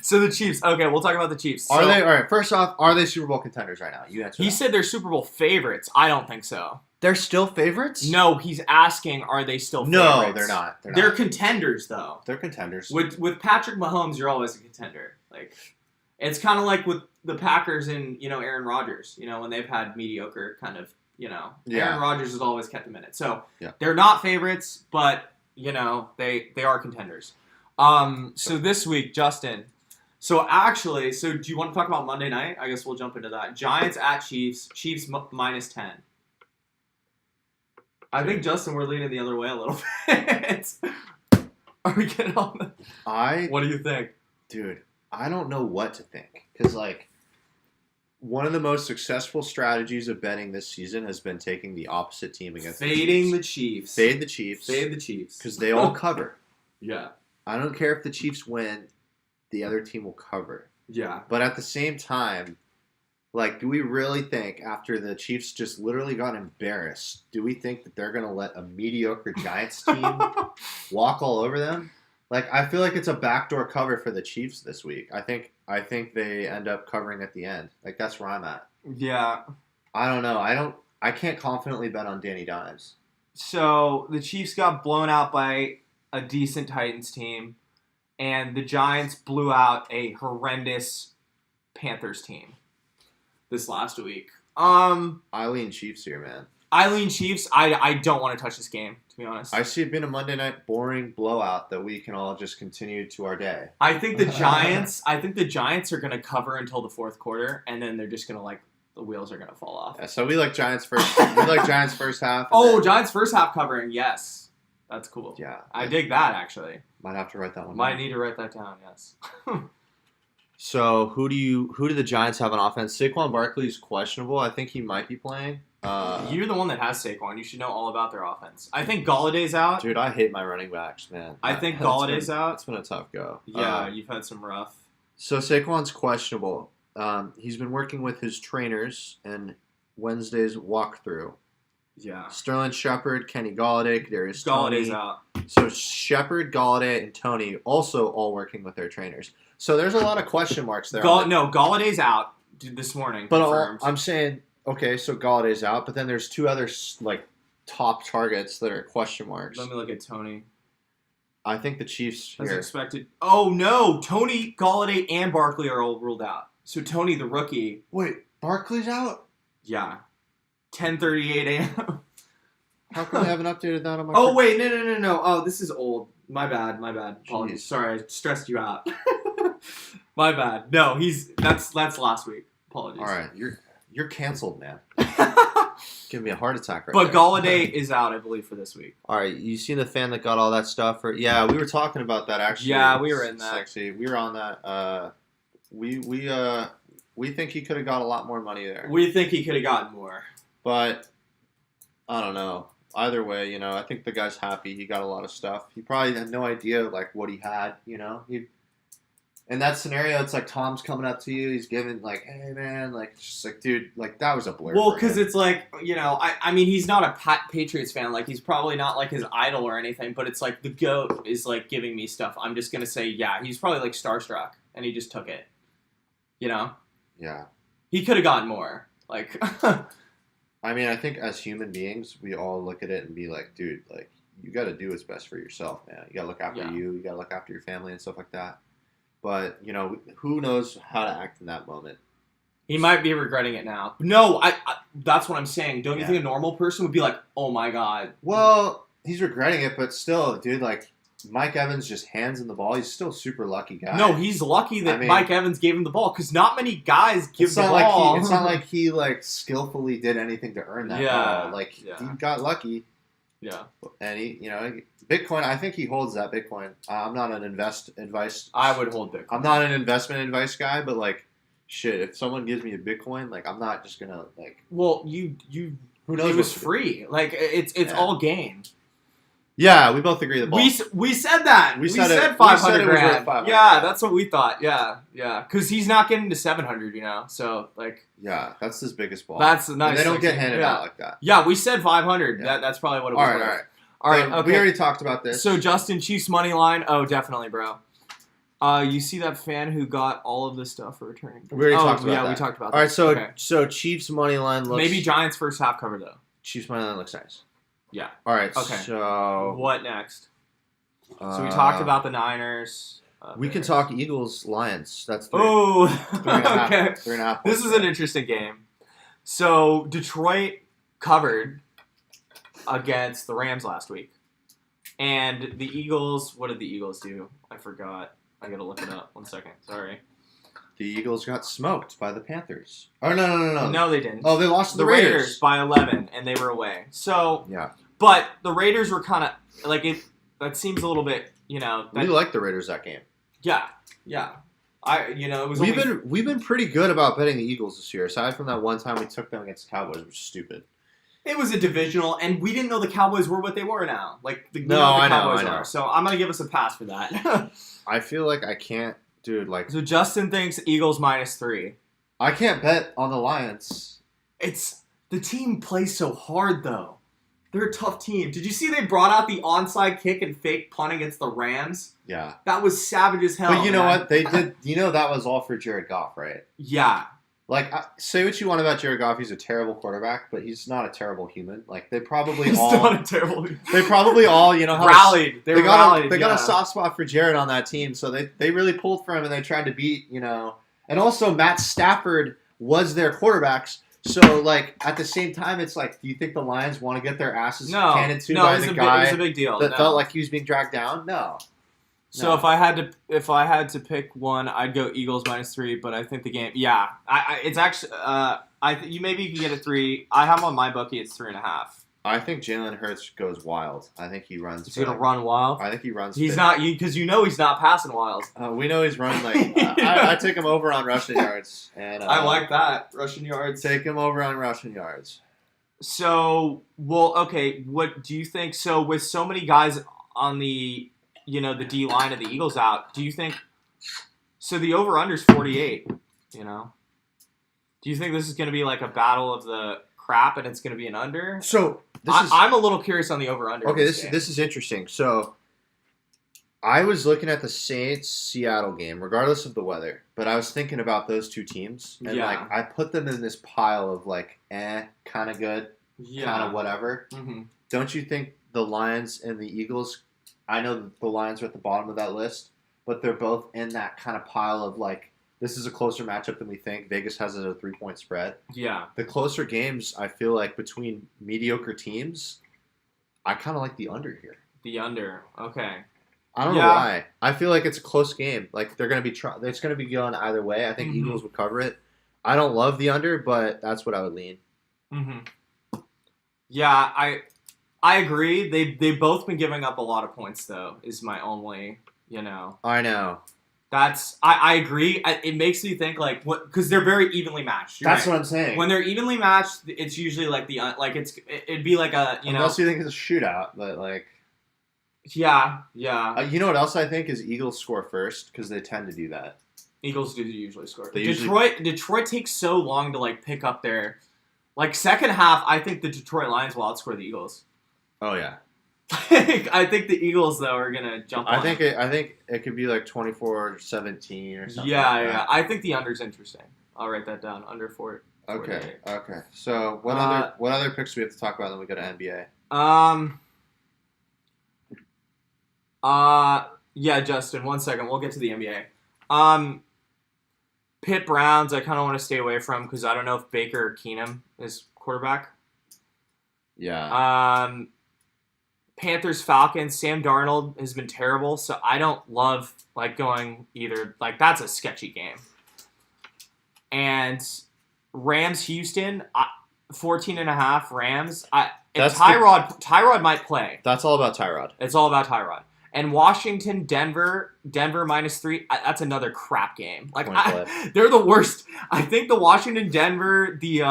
So the Chiefs. Okay, we'll talk about the Chiefs. Are they? All right, first off, are they Super Bowl contenders right now? You answer He said they're Super Bowl favorites. I don't think so. They're still favorites? No, he's asking, are they still favorites? No, they're not. They're contenders, though. They're contenders. With Patrick Mahomes, you're always a contender. Like, it's kind of like with the Packers and, Aaron Rodgers, when they've had mediocre kind of, Aaron Rodgers has always kept them in it. So, they're not favorites, but, they are contenders. So this week, Justin. So do you want to talk about Monday night? I guess we'll jump into that. Giants at Chiefs. Chiefs -10. I think, Justin, we're leaning the other way a little bit. Are we getting on the... What do you think? Dude, I don't know what to think. Because, one of the most successful strategies of betting this season has been taking the opposite team against Fading the Chiefs. Fade the Chiefs. Fade the Chiefs. Because they all cover. Yeah. I don't care if the Chiefs win, the other team will cover. Yeah. But at the same time, like, do we really think after the Chiefs just literally got embarrassed, do we think that they're going to let a mediocre Giants team walk all over them? Like, I feel like it's a backdoor cover for the Chiefs this week. I think they end up covering at the end. Like, that's where I'm at. Yeah. I don't know. I can't confidently bet on Danny Dimes. So the Chiefs got blown out by a decent Titans team, and the Giants blew out a horrendous Panthers team this last week. I lean Chiefs here, man. I lean Chiefs. I don't want to touch this game, to be honest. I see it being a Monday night boring blowout that we can all just continue to our day. I think the Giants are going to cover until the fourth quarter, and then they're just going to the wheels are going to fall off. Yeah, so we like Giants first. We like Giants first half. Giants first half covering. Yes. That's cool. Yeah. I dig that, actually. Might have to write that one Might down. need to write that down, yes. So who do the Giants have on offense? Saquon Barkley is questionable. I think he might be playing. You're the one that has Saquon. You should know all about their offense. I think Galladay's out. Dude, I hate my running backs, man. I think Galladay's out. It's been a tough go. Yeah, you've had some rough. So Saquon's questionable. He's been working with his trainers and Wednesday's walkthrough. Yeah. Sterling Shepard, Kenny Galladay, Kadarius Toney. Galladay's out. So Shepard, Galladay, and Toney also all working with their trainers. So there's a lot of question marks there. No, Galladay's out this morning. But I'm saying, okay, so Galladay's out, but then there's two other top targets that are question marks. Let me look at Toney. I think the Chiefs As here. expected. Oh no, Toney, Galladay, and Barkley are all ruled out. So Toney, the rookie. Wait, Barkley's out? Yeah. 10:38 a.m. How come I haven't updated that on my? Oh wait, no. Oh, this is old. My bad. Apologies. Jeez. Sorry, I stressed you out. My bad. No, that's last week. Apologies. All right, you're canceled, man. Give me a heart attack right But there. Galladay is out, I believe, for this week. All right, you seen the fan that got all that stuff? Yeah, we were talking about that actually. Yeah, we were in that. Sexy. We were on that. We think he could have got a lot more money there. We think he could have gotten more. But I don't know. Either way, I think the guy's happy. He got a lot of stuff. He probably had no idea what he had. In that scenario, it's like Tom's coming up to you. He's giving hey man, just dude, that was a blur. Well, because it's I mean, he's not a Patriots fan. He's probably not his idol or anything. But it's the GOAT is giving me stuff. I'm just gonna say, yeah, he's probably starstruck, and he just took it. Yeah. He could have gotten more. I mean, I think as human beings, we all look at it and be like, dude, you got to do what's best for yourself, man. You got to look after you. You got to look after your family and stuff like that. But, who knows how to act in that moment. He might be regretting it now. No, I that's what I'm saying. Don't you Yeah. think a normal person would be like, oh my God? Well, he's regretting it, but still, dude, Mike Evans just hands him the ball. He's still a super lucky guy. No, he's lucky that Mike Evans gave him the ball because not many guys give the ball. It's not like he skillfully did anything to earn that ball. He got lucky. Yeah. And he, Bitcoin. I think he holds that Bitcoin. I'm not an advice. I would hold Bitcoin. I'm not an investment advice guy, but shit, if someone gives me a Bitcoin, I'm not just gonna Well, you. Who knows? It was free. It's all gain. Yeah, we both agree. We said that. We said 500 grand. Yeah, that's what we thought. Yeah. Because he's not getting to 700. So Yeah, that's his biggest ball. That's nice. And they don't get handed out like that. Yeah, we said 500. Yeah. That's probably what it was. All right. Okay. We already talked about this. So Justin, Chiefs money line. Oh, definitely, bro. You see that fan who got all of this stuff for returning? We already talked about that. we talked about that. All right, okay. so Chiefs money line looks. Maybe Giants first half cover though. Chiefs money line looks nice. Yeah. All right. Okay. So what next? So we talked about the Niners. We can talk Eagles Lions. That's three. Oh. 3.5. Okay. 3.5. This is an interesting game. So Detroit covered against the Rams last week, and the Eagles. What did the Eagles do? I forgot. I gotta look it up. 1 second. Sorry. The Eagles got smoked by the Panthers. Oh no! No, they didn't. Oh, they lost to the Raiders by 11, and they were away. So yeah, but the Raiders were kind of it. That seems a little bit, we like the Raiders that game. Yeah. It was. We've been pretty good about betting the Eagles this year. Aside from that one time we took them against the Cowboys, which is stupid. It was a divisional, and we didn't know the Cowboys were what they were now. Like, we No, know what I the know, Cowboys I know. are. So I'm going to give us a pass for that. I feel like I can't, dude. Like, So Justin thinks Eagles -3. I can't bet on the Lions. The team plays so hard, though. They're a tough team. Did you see they brought out the onside kick and fake punt against the Rams? Yeah. That was savage as hell. But you know man. what? They did. You know that was all for Jared Goff, right? Yeah. Like, say what you want about Jared Goff, he's a terrible quarterback, but he's not a terrible human. Like, they probably He's all, not a terrible. they probably all, you know, how Rallied. They got rallied. a soft spot for Jared on that team, so they really pulled for him and they tried to beat, you know, and also Matt Stafford was their quarterbacks. So, like, at the same time, it's like, do you think the Lions want to get their asses handed to by the guy it was a big deal. that felt like he was being dragged down? No. So No. if I had to pick one, I'd go Eagles -3. But I think the game, yeah, it's actually maybe you can get a 3. I have on my bookie it's 3.5. I think Jalen Hurts goes wild. I think he runs. He's gonna run wild. I think he runs. He's big. not because you know he's not passing wild. We know he's running like. I take him over on rushing yards, and I like that rushing yards. Take him over on rushing yards. So, well, okay. What do you think? So, with so many guys on the the D line of the Eagles out, do you think? So the over under is 48. You know, do you think this is going to be like a battle of the crap, and it's going to be an under? So I'm a little curious on the over under. Okay, this is interesting. So I was looking at the Saints Seattle game, regardless of the weather, but I was thinking about those two teams, and like I put them in this pile of like, kind of good, kind of whatever. Mm-hmm. Don't you think the Lions and the Eagles? I know the Lions are at the bottom of that list, but they're both in that kind of pile of like, this is a closer matchup than we think. Vegas has it a 3-point spread. Yeah. The closer games, I feel like between mediocre teams, I kind of like the under here. The under, okay. I don't know why. I feel like it's a close game. Like they're gonna be it's gonna be going either way. I think Eagles would cover it. I don't love the under, but that's what I would lean. Mm-hmm. Yeah, I agree. They've both been giving up a lot of points though. Is my only I know. That's I agree. It makes me think like what because they're very evenly matched. That's what I'm saying. When they're evenly matched, it's usually like it'd be like a unless you think it's a shootout, but like. Yeah. You know what else I think is Eagles score first because they tend to do that. Eagles do usually score. They Detroit takes so long to like pick up their second half. I think the Detroit Lions will outscore the Eagles. Oh yeah. I think the Eagles though are gonna jump. I think it could be like 24-17 or something. Yeah. I think the under's interesting. I'll write that down. Under 4. Okay. So what other picks do we have to talk about? Then we go to NBA. Yeah, Justin, 1 second. We'll get to the NBA. Pitt Browns, I kind of want to stay away from because I don't know if Baker or Keenum is quarterback. Yeah. Panthers Falcons, Sam Darnold has been terrible, so I don't love going either. That's a sketchy game. And Rams Houston, 14.5 Rams. Tyrod might play. That's all about Tyrod. It's all about Tyrod. And Washington, Denver -3. That's another crap game. They're the worst. I think the Washington, Denver, the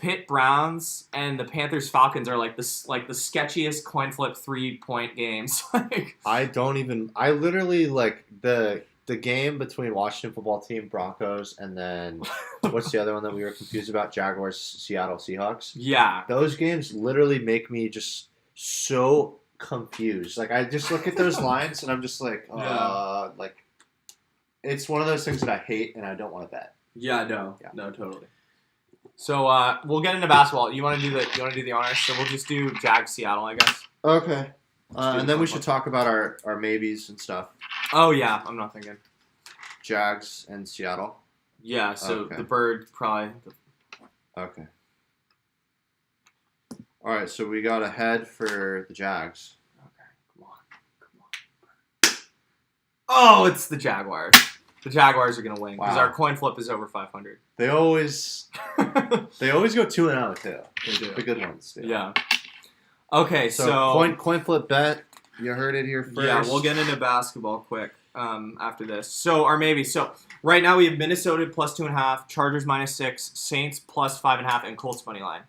Pitt Browns and the Panthers Falcons are the sketchiest coin flip 3-point games. I literally the game between Washington football team, Broncos, and then what's the other one that we were confused about? Jaguars, Seattle Seahawks. Yeah. Those games literally make me just so confused. I just look at those lines and I'm just it's one of those things that I hate and I don't want to bet. Yeah, no, totally. So we'll get into basketball. You want to do the honors? So we'll just do Jags Seattle, I guess. Okay. And then we should talk about our maybes and stuff. Oh yeah, I'm not thinking. Jags and Seattle. Yeah. So the bird probably. Okay. All right, so we got a head for the Jags. Okay, come on. Oh, it's the Jaguars. The Jaguars are going to win because our coin flip is over 500. They always go 2-0 too. They do. The good ones. Too. Yeah. Okay, so coin flip bet. You heard it here first. Yeah, we'll get into basketball quick. after this. So our maybe. So right now we have Minnesota plus 2.5, Chargers -6, Saints plus 5.5, and Colts money line.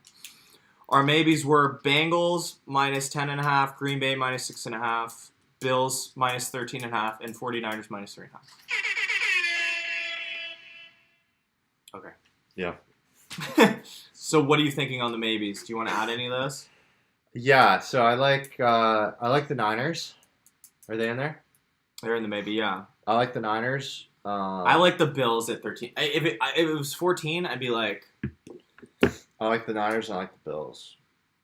Our maybes were Bengals -10.5, Green Bay -6.5, Bills -13.5, and 49ers -3.5. Okay. Yeah. So what are you thinking on the maybes? Do you want to add any of those? Yeah. So I like the Niners. Are they in there? They're in the maybe, yeah. I like the Niners. I like the Bills at 13. If it was 14, I'd be like, I like the Niners. And I like the Bills.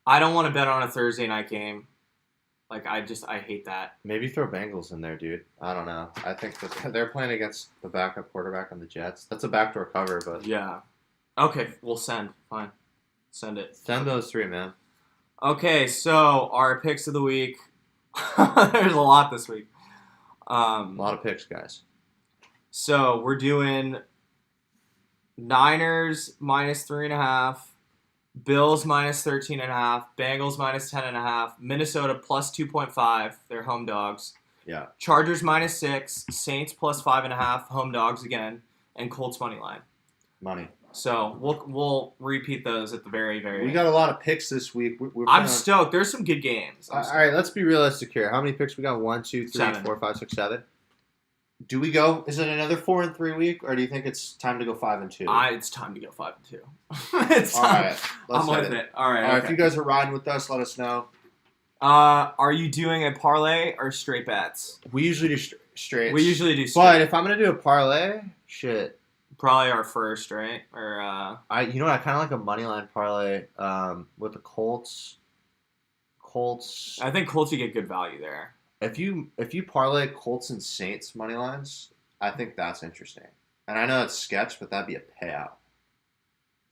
I don't want to bet on a Thursday night game. Like, I hate that. Maybe throw Bengals in there, dude. I don't know. I think that they're playing against the backup quarterback on the Jets. That's a backdoor cover, but Yeah. Okay, we'll send. Fine. Send it. send those three, man. Okay, so our picks of the week. There's a lot this week. A lot of picks, guys. So we're doing Niners -3.5, Bills -13.5, Bengals -10.5, Minnesota plus 2.5. They're home dogs. Yeah. Chargers -6, Saints plus 5.5, home dogs again, and Colts money line. Money. So we'll repeat those at the very We end. got a lot of picks this week. I'm stoked. There's some good games. All right, let's be realistic here. How many picks we got? 1, 2, 3, 7. 4, 5, 6, 7. Do we go? Is it another 4-3 week, or do you think it's time to go 5-2? It's time to go 5-2. It's All time. right, let's I'm hit with it. it. All right. All right, okay. if you guys are riding with us, let us know. Are you doing a parlay or straight bets? We usually do straight. We usually do straight. But if I'm gonna do a parlay, shit. Probably our first, right? Or You know what? I kind of like a money line parlay with the Colts. I think Colts you get good value there. If you parlay Colts and Saints money lines, I think that's interesting. And I know it's sketch, but that'd be a payout.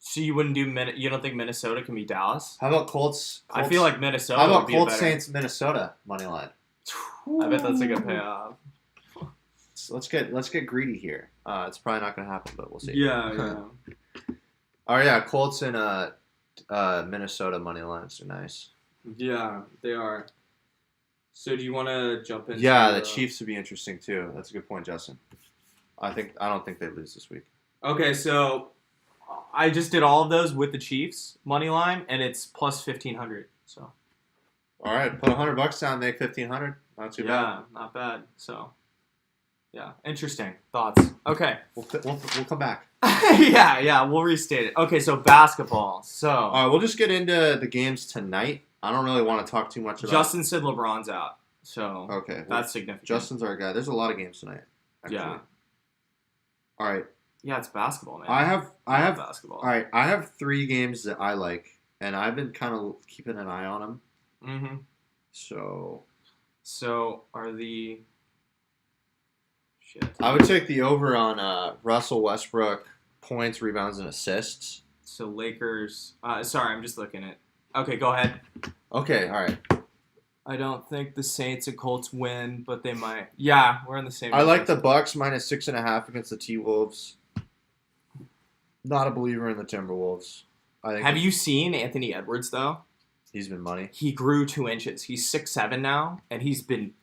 So you wouldn't do you don't think Minnesota can beat Dallas? How about Colts? I feel like Minnesota. How about would be Colts better. Saints Minnesota money line? I bet that's a good payoff. So let's get greedy here. It's probably not gonna happen, but we'll see. Yeah. Oh yeah, Colts and Minnesota money lines are nice. Yeah, they are. So do you want to jump in? Yeah, the Chiefs would be interesting too. That's a good point, Justin. I don't think they lose this week. Okay, so I just did all of those with the Chiefs money line, and it's plus 1,500. So All right, put $100 down, make 1,500. Not too bad. yeah, not bad. So yeah, interesting thoughts. Okay. We'll come back. yeah, we'll restate it. Okay, so basketball. So All right, we'll just get into the games tonight. I don't really want to talk too much about. Justin said LeBron's out, so Okay, well, that's significant. Justin's our guy. There's a lot of games tonight. Actually. Yeah. All right. Yeah, it's basketball, man. I have basketball. All right, I have 3 games that I like, and I've been kind of keeping an eye on them. Mm-hmm. So are the shit? I would take the over on Russell Westbrook points, rebounds, and assists. So Lakers. Sorry, I'm just looking at. Okay, go ahead. Okay, all right. I don't think the Saints and Colts win, but they might. Yeah, we're in the same. I like the Bucks -6.5 against the T-Wolves. Not a believer in the Timberwolves. I think Have you seen Anthony Edwards though? he's been money. He grew 2 inches. He's 6'7" now, and he's been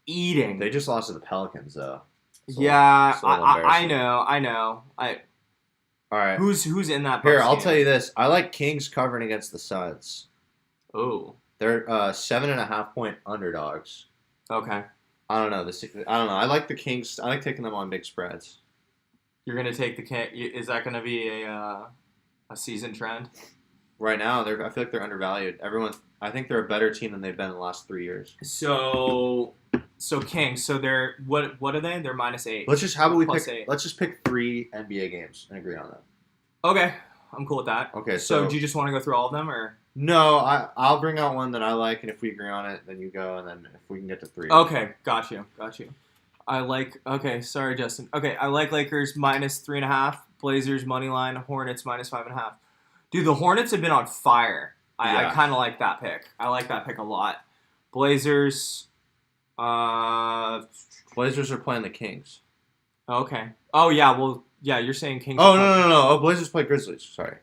eating. They just lost to the Pelicans though. Yeah, it's a little I embarrassing. know. All right. Who's in that? Here, Bucks I'll game? tell you this. I like Kings covering against the Suns. Oh, They're 7.5 point underdogs. okay. I don't know. I like the Kings. I like taking them on big spreads. You're gonna take the King. Is that gonna be a season trend? Right now, I feel like they're undervalued. I think they're a better team than they've been in the last 3 years. So Kings. So they're what are they? They're -8. Let's just Plus 8. Let's just pick 3 NBA games and agree on that. Okay, I'm cool with that. Okay, So so do you just want to go through all of them, or? no, I'll bring out one that I like, and if we agree on it, then you go, and then if we can get to 3. Okay, got you. I like. Okay, sorry, Justin. Okay, I like Lakers -3.5, Blazers money line, Hornets -5.5. Dude, the Hornets have been on fire. I Yeah. kind of like that pick. I like that pick a lot. Blazers. Blazers are playing the Kings. Okay. Oh yeah. Well, yeah. You're saying Kings. Oh no! Oh, Blazers play Grizzlies. Sorry.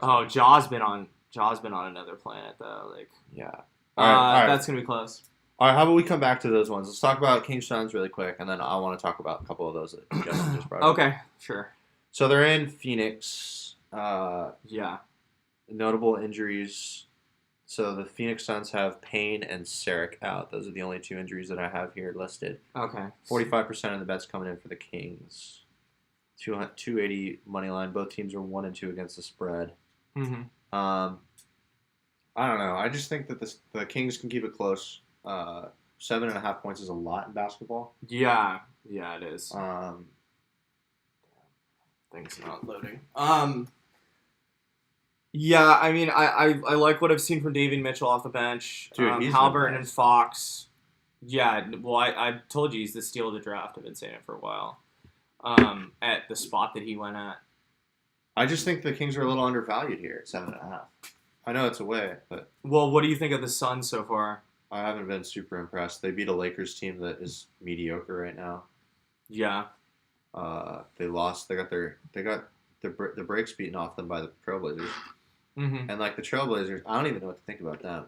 Oh, Jaw's been on another planet though. Like. Yeah. All right. That's gonna be close. All right, how about we come back to those ones? Let's talk about King Suns really quick, and then I want to talk about a couple of those that Justin just brought up. Okay, sure. So they're in Phoenix. Yeah. Notable injuries. So the Phoenix Suns have Payne and Sarek out. Those are the only 2 injuries that I have here listed. Okay. 45% of the bets coming in for the Kings. 280 money line. Both teams are 1-2 against the spread. Mm-hmm. I don't know. I just think that the Kings can keep it close. 7.5 points is a lot in basketball. Yeah, it is. Things not loading. Yeah, I mean, I like what I've seen from Davion Mitchell off the bench. Dude, he's Halliburton nice. and Fox. Yeah, well, I told you he's the steal of the draft. I've been saying it for a while. At the spot that he went at. I just think the Kings are a little undervalued here at 7.5. I know it's away, but Well, what do you think of the Suns so far? I haven't been super impressed. They beat a Lakers team that is mediocre right now. Yeah. They lost. They got the breaks beaten off them by the Trailblazers. Mm-hmm. And like the Trailblazers, I don't even know what to think about them.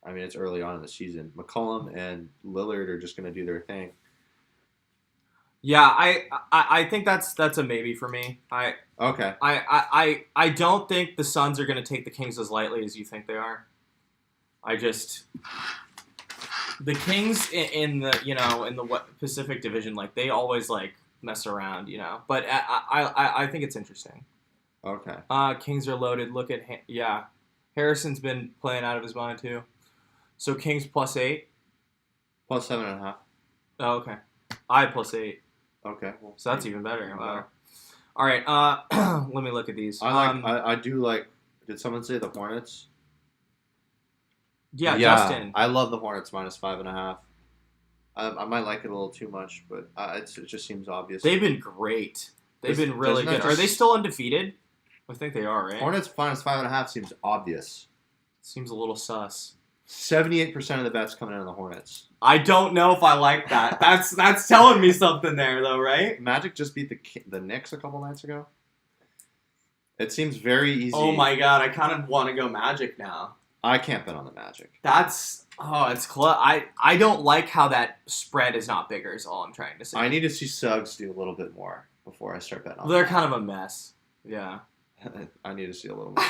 I mean, it's early on in the season. McCollum and Lillard are just going to do their thing. Yeah, I think that's a maybe for me. Okay. I don't think the Suns are going to take the Kings as lightly as you think they are. The Kings in the Pacific Division, like they always like mess around, But I think it's interesting. Okay. Kings are loaded. Look at Harrison's been playing out of his mind too. So Kings +8. Plus 7.5. Oh, okay. I had +8. Okay. Well, So that's even better. Wow. All right. Let me look at these. I do like. Did someone say the Hornets? Yeah, Justin. I love the Hornets -5.5. I might like it a little too much, but it just seems obvious. They've been great. They've been really good. Are they still undefeated? I think they are, right? Hornets -5.5 seems obvious. Seems a little sus. 78% of the bets coming in on the Hornets. I don't know if I like that. That's telling me something there, though, right? Magic just beat the Knicks a couple nights ago. It seems very easy. Oh my god, I kind of want to go Magic now. I can't bet on the Magic. It's close. I don't like how that spread is not bigger. Is all I'm trying to say. I need to see Suggs do a little bit more before I start betting on. They're kind of a mess. Yeah. I need to see a little more.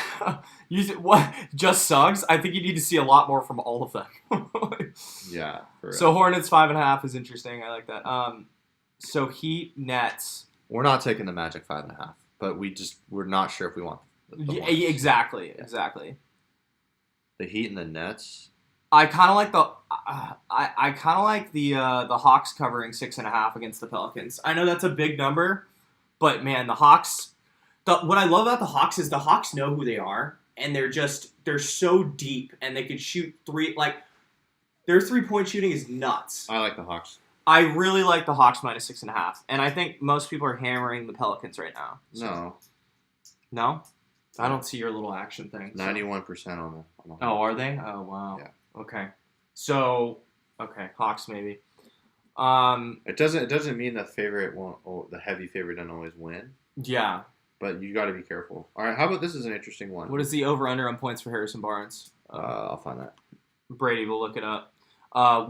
What? Just Suggs? I think you need to see a lot more from all of them. Yeah. So Hornets 5.5 is interesting. I like that. So Heat Nets. We're not taking the Magic 5.5, but we're not sure if we want. Exactly. The Heat and the Nets. I kind of like the Hawks covering 6.5 against the Pelicans. I know that's a big number, but man, the Hawks. What I love about the Hawks is the Hawks know who they are, and they're so deep, and they could shoot three. Like their 3-point shooting is nuts. I like the Hawks. I really like the Hawks -6.5, and I think most people are hammering the Pelicans right now. So. No, I don't see your little action thing. 91% on the. Oh, are they? Oh, wow. Yeah. Okay. So, Hawks maybe. It doesn't mean the favorite won't. The heavy favorite doesn't always win. Yeah. But you got to be careful. All right, how about this is an interesting one. What is the over/under on points for Harrison Barnes? I'll find that. Brady will look it up.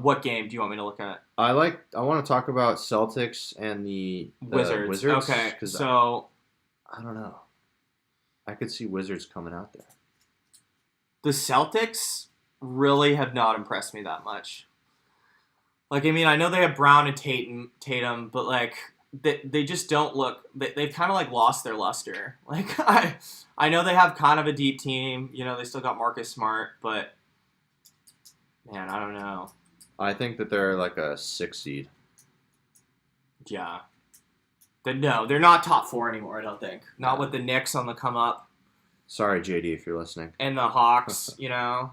What game do you want me to look at? I want to talk about Celtics and the Wizards. Okay, so I don't know. I could see Wizards coming out there. The Celtics really have not impressed me that much. Like, I mean, I know they have Brown and Tatum, but like they just don't look. They've kind of like lost their luster. Like I know they have kind of a deep team. They still got Marcus Smart, but man, I don't know. I think that they're like a 6 seed. Yeah. No, they're not top 4 anymore, I don't think. Not with the Knicks on the come up. Sorry, JD, if you're listening. And the Hawks, Yeah,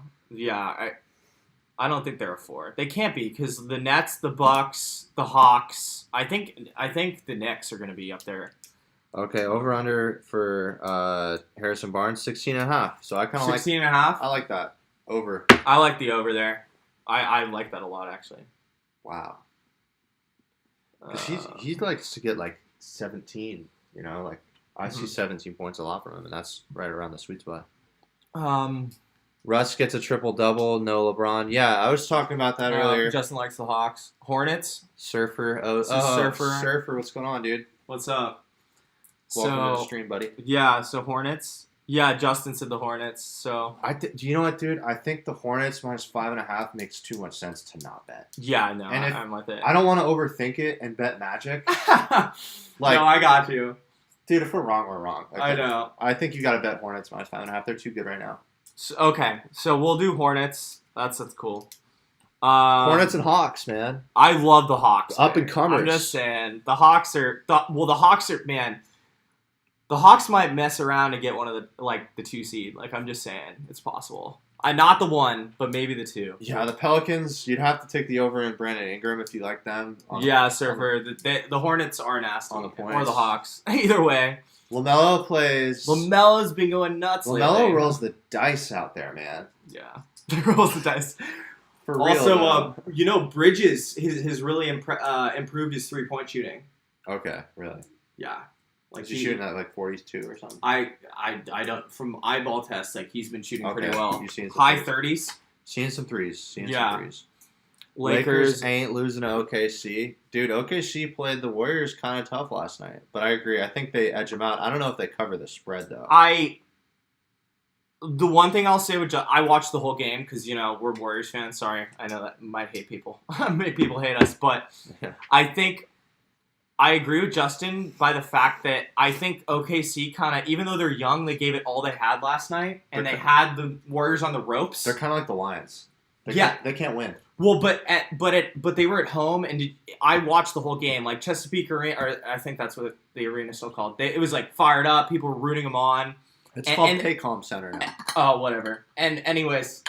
I don't think they're a 4. They can't be because the Nets, the Bucks, the Hawks. I think the Knicks are going to be up there. Okay, over under for Harrison Barnes 16.5. So I kind of like 16.5. I like that over. I like the over there. I like that a lot actually. Wow. He likes to get like 17. Like I see 17 points a lot from him, and that's right around the sweet spot. Russ gets a triple-double, no LeBron. Yeah, I was talking about that earlier. Justin likes the Hawks. Hornets. Surfer. Surfer, what's going on, dude? What's up? Welcome to the stream, buddy. Yeah, so Hornets. Yeah, Justin said the Hornets, so... Do you know what, dude? I think the Hornets minus 5.5 makes too much sense to not bet. Yeah, no, I'm with it. I don't want to overthink it and bet Magic. No, I got you. Dude, if we're wrong, we're wrong. I know. I think you got to bet Hornets minus 5.5. They're too good right now. So we'll do Hornets. That's cool. Hornets and Hawks, man. I love the Hawks. Up and comers. I'm just saying, the Hawks are man. The Hawks might mess around and get one of the 2 seed. Like, I'm just saying, it's possible. Not the 1, but maybe the 2. Yeah, the Pelicans. You'd have to take the over in Brandon Ingram if you like them. Surfer. The Hornets are nasty. On the points. Or the Hawks. Either way. LaMelo plays. LaMelo's been going nuts lately. LaMelo rolls the dice out there, man. Yeah, he rolls the dice. For real. Also, Bridges has really improved his 3-point shooting. Okay, really. Yeah. He's shooting at 42 or something. I don't, from eyeball tests, he's been shooting pretty well. You've seen high 30s. Seeing some threes. Lakers ain't losing to OKC. Dude, OKC played the Warriors kind of tough last night. But I agree. I think they edge them out. I don't know if they cover the spread, though. The one thing I'll say, I watched the whole game because, we're Warriors fans. Sorry. I know that might hate people. People hate us. But yeah. I think I agree with Justin by the fact that I think OKC kind of, even though they're young, they gave it all they had last night. And they had the Warriors on the ropes. They're kind of like the Lions. They can't win. Well, but they were at home, and I watched the whole game. Like Chesapeake Arena, or I think that's what the arena's still called. It was fired up. People were rooting them on. It's called Paycom Center now. Oh, whatever. And anyways,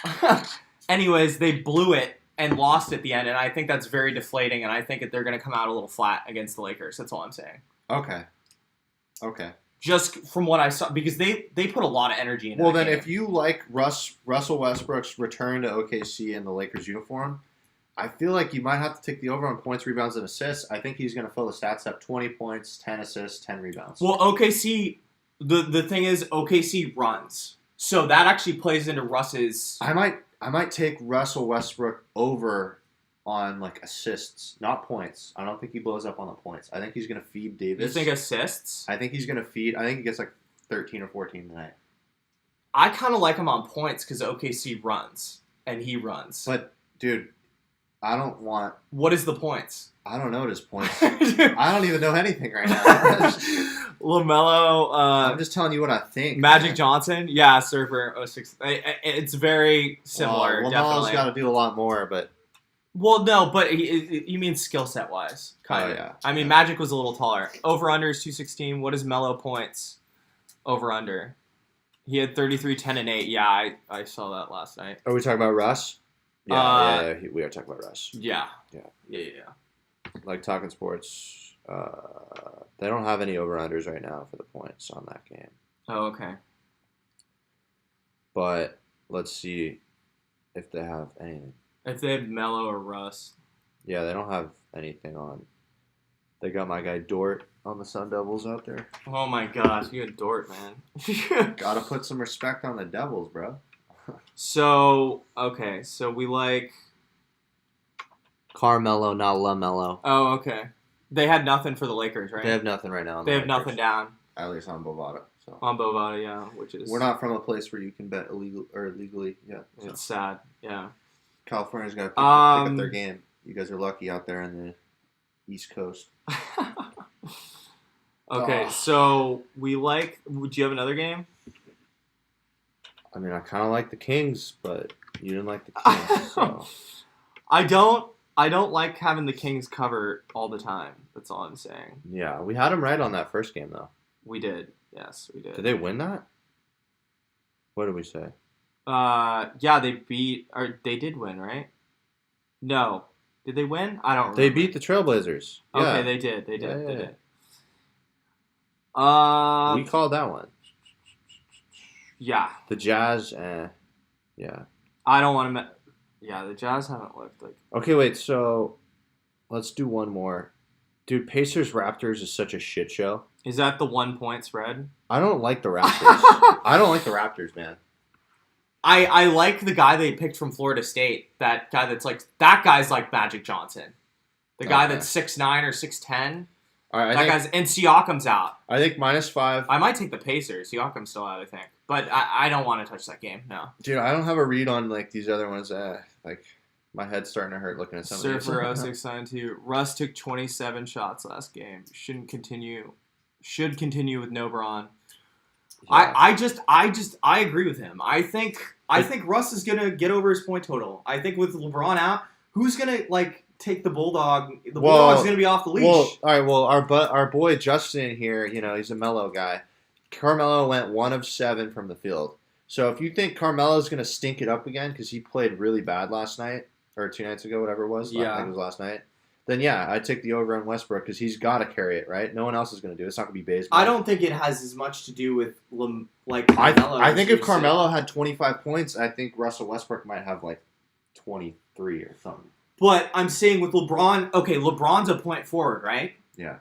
they blew it and lost at the end, and I think that's very deflating. And I think that they're going to come out a little flat against the Lakers. That's all I'm saying. Okay. Just from what I saw, because they put a lot of energy into. Well, then, if you like Russell Westbrook's return to OKC in the Lakers uniform, I feel like you might have to take the over on points, rebounds, and assists. I think he's going to fill the stats up: 20 points, 10 assists, 10 rebounds. Well, OKC. The thing is, OKC runs, so that actually plays into Russ's. I might take Russell Westbrook over on assists, not points. I don't think he blows up on the points. I think he's going to feed Davis. You think assists? I think he's going to feed. I think he gets 13 or 14 tonight. I kind of like him on points because OKC runs and he runs. But dude, I don't want. What is the points? I don't know his points. I don't even know anything right now. LaMelo. I'm just telling you what I think. Magic Johnson. Yeah, Surfer 06. It's very similar. Well, LaMelo's got to do a lot more, but. Well, no, but you mean skill set wise. Kind of. Yeah. I mean, Magic was a little taller. Over under is 216. What is Melo points? Over under. He had 33, 10, and 8. Yeah, I saw that last night. Are we talking about Russ? Yeah, we are talking about Russ. Yeah. Like talking sports, they don't have any over-unders right now for the points on that game. Oh, okay. But let's see if they have anything. If they have Melo or Russ. Yeah, they don't have anything on. They got my guy Dort on the Sun Devils out there. Oh my gosh, you had Dort, man. Gotta put some respect on the Devils, bro. So we like Carmelo, not LaMelo. Oh, okay. They had nothing for the Lakers, right? They have nothing right now. They have nothing down. At least on Bovada. So. On Bovada, yeah, which is. We're not from a place where you can bet legally yet. So. It's sad, yeah. California's got to pick up their game. You guys are lucky out there in the East Coast. Okay, so we like. Would you have another game? I mean, I kind of like the Kings, but you didn't like the Kings, so. I don't like having the Kings cover all the time. That's all I'm saying. Yeah, we had them right on that first game, though. We did. Yes, we did. Did they win that? What did we say? Yeah, they beat. Or they did win, right? No, did they win? I don't remember. They beat the Trailblazers. Yeah. Okay, they did. They did. Yeah. They did. We called that one. Yeah. The Jazz, yeah. I don't want to. Yeah, the Jazz haven't looked like. Okay, wait. So, let's do one more. Dude, Pacers Raptors is such a shit show. Is that the 1 point spread? I don't like the Raptors. I don't like the Raptors, man. I like the guy they picked from Florida State. That guy's like Magic Johnson. The guy that's 6'9" or 6'10". All right, and Siakam's out. I think -5. I might take the Pacers. Siakam's still out, I think, but I don't want to touch that game. No. Dude, I don't have a read on like these other ones. Like my head's starting to hurt looking at some of these. Surfer 0692. Russ took 27 shots last game. Should continue with no Bron. Yeah. I agree with him. I think Russ is gonna get over his point total. I think with LeBron out, who's gonna like take the Bulldog? The Bulldog's gonna be off the leash. Well, all right. Well, our boy Justin here, he's a Melo guy. Carmelo went 1 of 7 from the field. So if you think Carmelo's gonna stink it up again because he played really bad last night or 2 nights ago, whatever it was. Yeah. I think it was last night. Then yeah, I'd take the over on Westbrook because he's got to carry it, right? No one else is going to do it. It's not going to be baseball. I don't think it has as much to do with Carmelo. I think if Carmelo had 25 points, I think Russell Westbrook might have like 23 or something. But I'm saying with LeBron, okay, LeBron's a point forward, right? Yeah.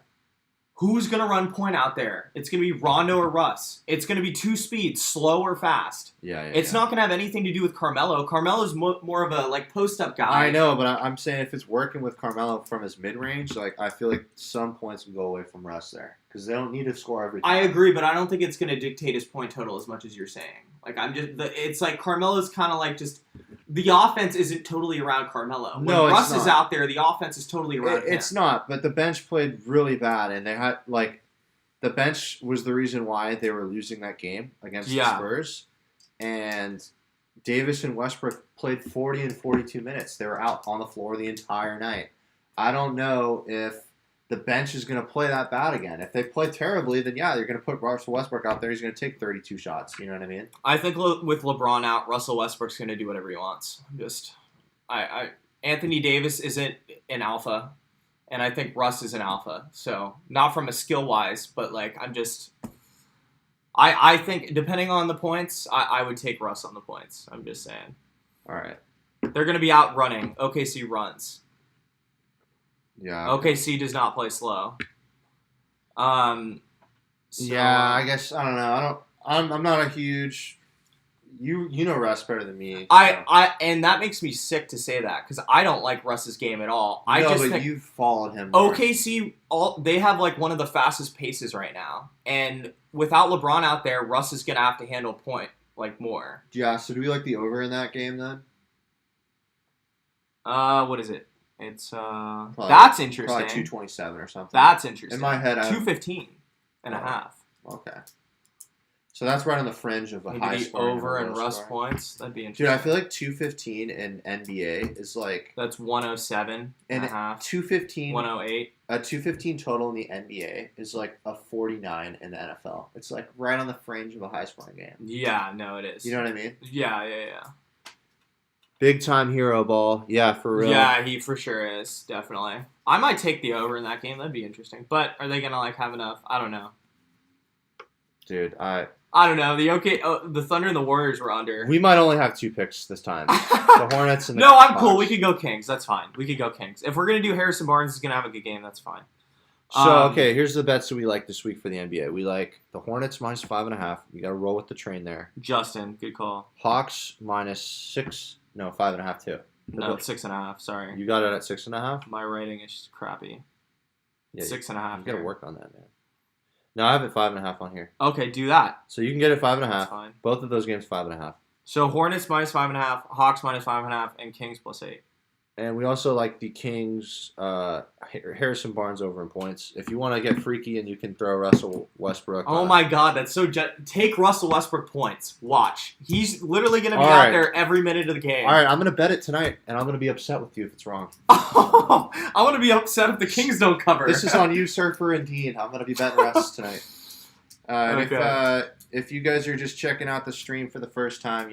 Who's going to run point out there? It's going to be Rondo or Russ. It's going to be 2 speeds, slow or fast. Yeah. It's not going to have anything to do with Carmelo. Carmelo's more of a post-up guy. I know, but I'm saying if it's working with Carmelo from his mid-range, I feel like some points will go away from Russ there because they don't need to score every time. I agree, but I don't think it's going to dictate his point total as much as you're saying. It's like Carmelo's kind of like just the offense isn't totally around Carmelo. When Russ is out there, the offense is totally around him. It's not, but the bench played really bad, and they had the bench was the reason why they were losing that game against the Spurs. And Davis and Westbrook played 40 and 42 minutes. They were out on the floor the entire night. I don't know if the bench is going to play that bad again. If they play terribly, then yeah, they're going to put Russell Westbrook out there. He's going to take 32 shots. You know what I mean? I think with LeBron out, Russell Westbrook's going to do whatever he wants. Anthony Davis isn't an alpha, and I think Russ is an alpha. So not from a skill wise, but I think depending on the points, I would take Russ on the points. I'm just saying. All right. They're going to be out running. OKC runs. Yeah. OKC does not play slow. I guess I don't know. I'm not a huge. You know Russ better than me. So. And that makes me sick to say that because I don't like Russ's game at all. But you've followed him more. OKC, they have one of the fastest paces right now, and without LeBron out there, Russ is gonna have to handle point more. Yeah. So do we like the over in that game then? What is it? It's that's interesting. Probably 227 or something. That's interesting. In my head, 215 and a half. Okay. So that's right on the fringe of a high score. Over and Russ points. That'd be interesting. Dude, I feel like 215 in NBA is that's 107 and a half. 215. 108. A 215 total in the NBA is a 49 in the NFL. It's right on the fringe of a high scoring game. Yeah, no, it is. You know what I mean? Yeah. Big time hero ball. Yeah, for real. Yeah, he for sure is. Definitely. I might take the over in that game. That'd be interesting. But are they gonna have enough? I don't know. Dude, I don't know. The Thunder and the Warriors were under. We might only have 2 picks this time. The Hornets and the No, I'm cool. We could go Kings. That's fine. We could go Kings. If we're gonna do Harrison Barnes is gonna have a good game, that's fine. So okay, here's the bets that we like this week for the NBA. We like the Hornets -5.5. You got to roll with the train there. Justin, good call. Hawks -6. No, 5.5 too. No, it's 6.5. Sorry. You got it at 6.5. My rating is just crappy. It's 6.5. You got to work on that, man. No, I have it 5.5 on here. Okay, do that. So you can get it 5.5. That's fine. Both of those games 5.5. So Hornets -5.5, Hawks -5.5, and Kings +8. And we also like the Kings, Harrison Barnes over in points. If you want to get freaky and you can throw Russell Westbrook. Oh my God, that's so... Take Russell Westbrook points. Watch. He's literally going to be out there every minute of the game. All right, I'm going to bet it tonight, and I'm going to be upset with you if it's wrong. I want to be upset if the Kings don't cover. This is on you, Surfer and Dean. I'm going to be betting Russ tonight. And if you guys are just checking out the stream for the first time,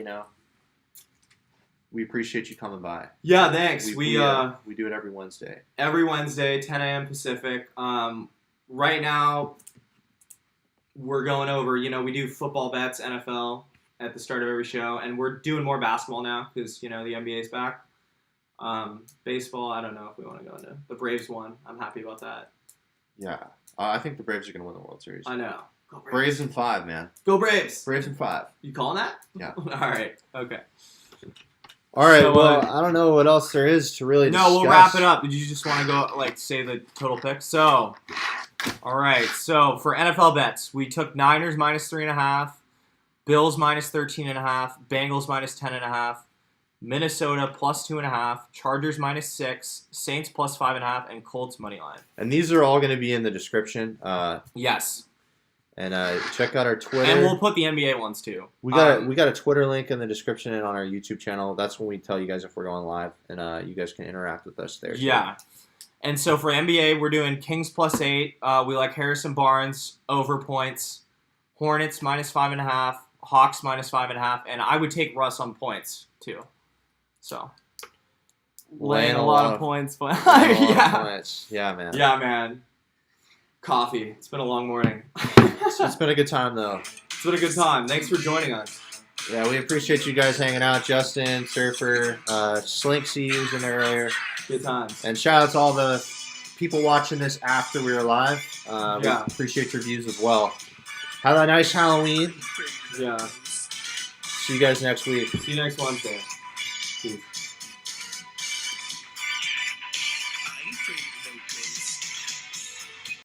we appreciate you coming by. Yeah, thanks. We do it every Wednesday. Every Wednesday, 10 a.m. Pacific. Right now, we're going over, we do football bets, NFL, at the start of every show, and we're doing more basketball now because, the NBA's back. Baseball, I don't know if we want to go into. The Braves won. I'm happy about that. Yeah. I think the Braves are going to win the World Series. I know. Go Braves in 5, man. Go Braves. Braves in 5. You calling that? Yeah. All right. Okay. All right. So, Well, I don't know what else there is to really discuss. No, we'll wrap it up. Did you just want to go say the total pick? So, all right. So for NFL bets, we took Niners minus 3.5, Bills minus 13.5, Bengals minus 10.5, Minnesota plus 2.5, Chargers minus 6, Saints plus 5.5, and Colts money line. And these are all going to be in the description. Yes. And check out our Twitter. And we'll put the NBA ones too. We got a Twitter link in the description and on our YouTube channel. That's when we tell you guys if we're going live, and you guys can interact with us there. Yeah. And so for NBA, we're doing Kings plus 8. We like Harrison Barnes over points. Hornets minus 5.5. Hawks minus 5.5. And I would take Russ on points too. So laying a lot of points, but yeah, man. Yeah, man. Coffee. It's been a long morning. It's been a good time though. It's been a good time. Thanks for joining us. Yeah, we appreciate you guys hanging out. Justin, Surfer, Slink, see you in there earlier. Good times. And shout out to all the people watching this after we were live. We Yeah. appreciate your views as well. Have a nice Halloween. Yeah. See you guys next week. See you next Wednesday. Peace.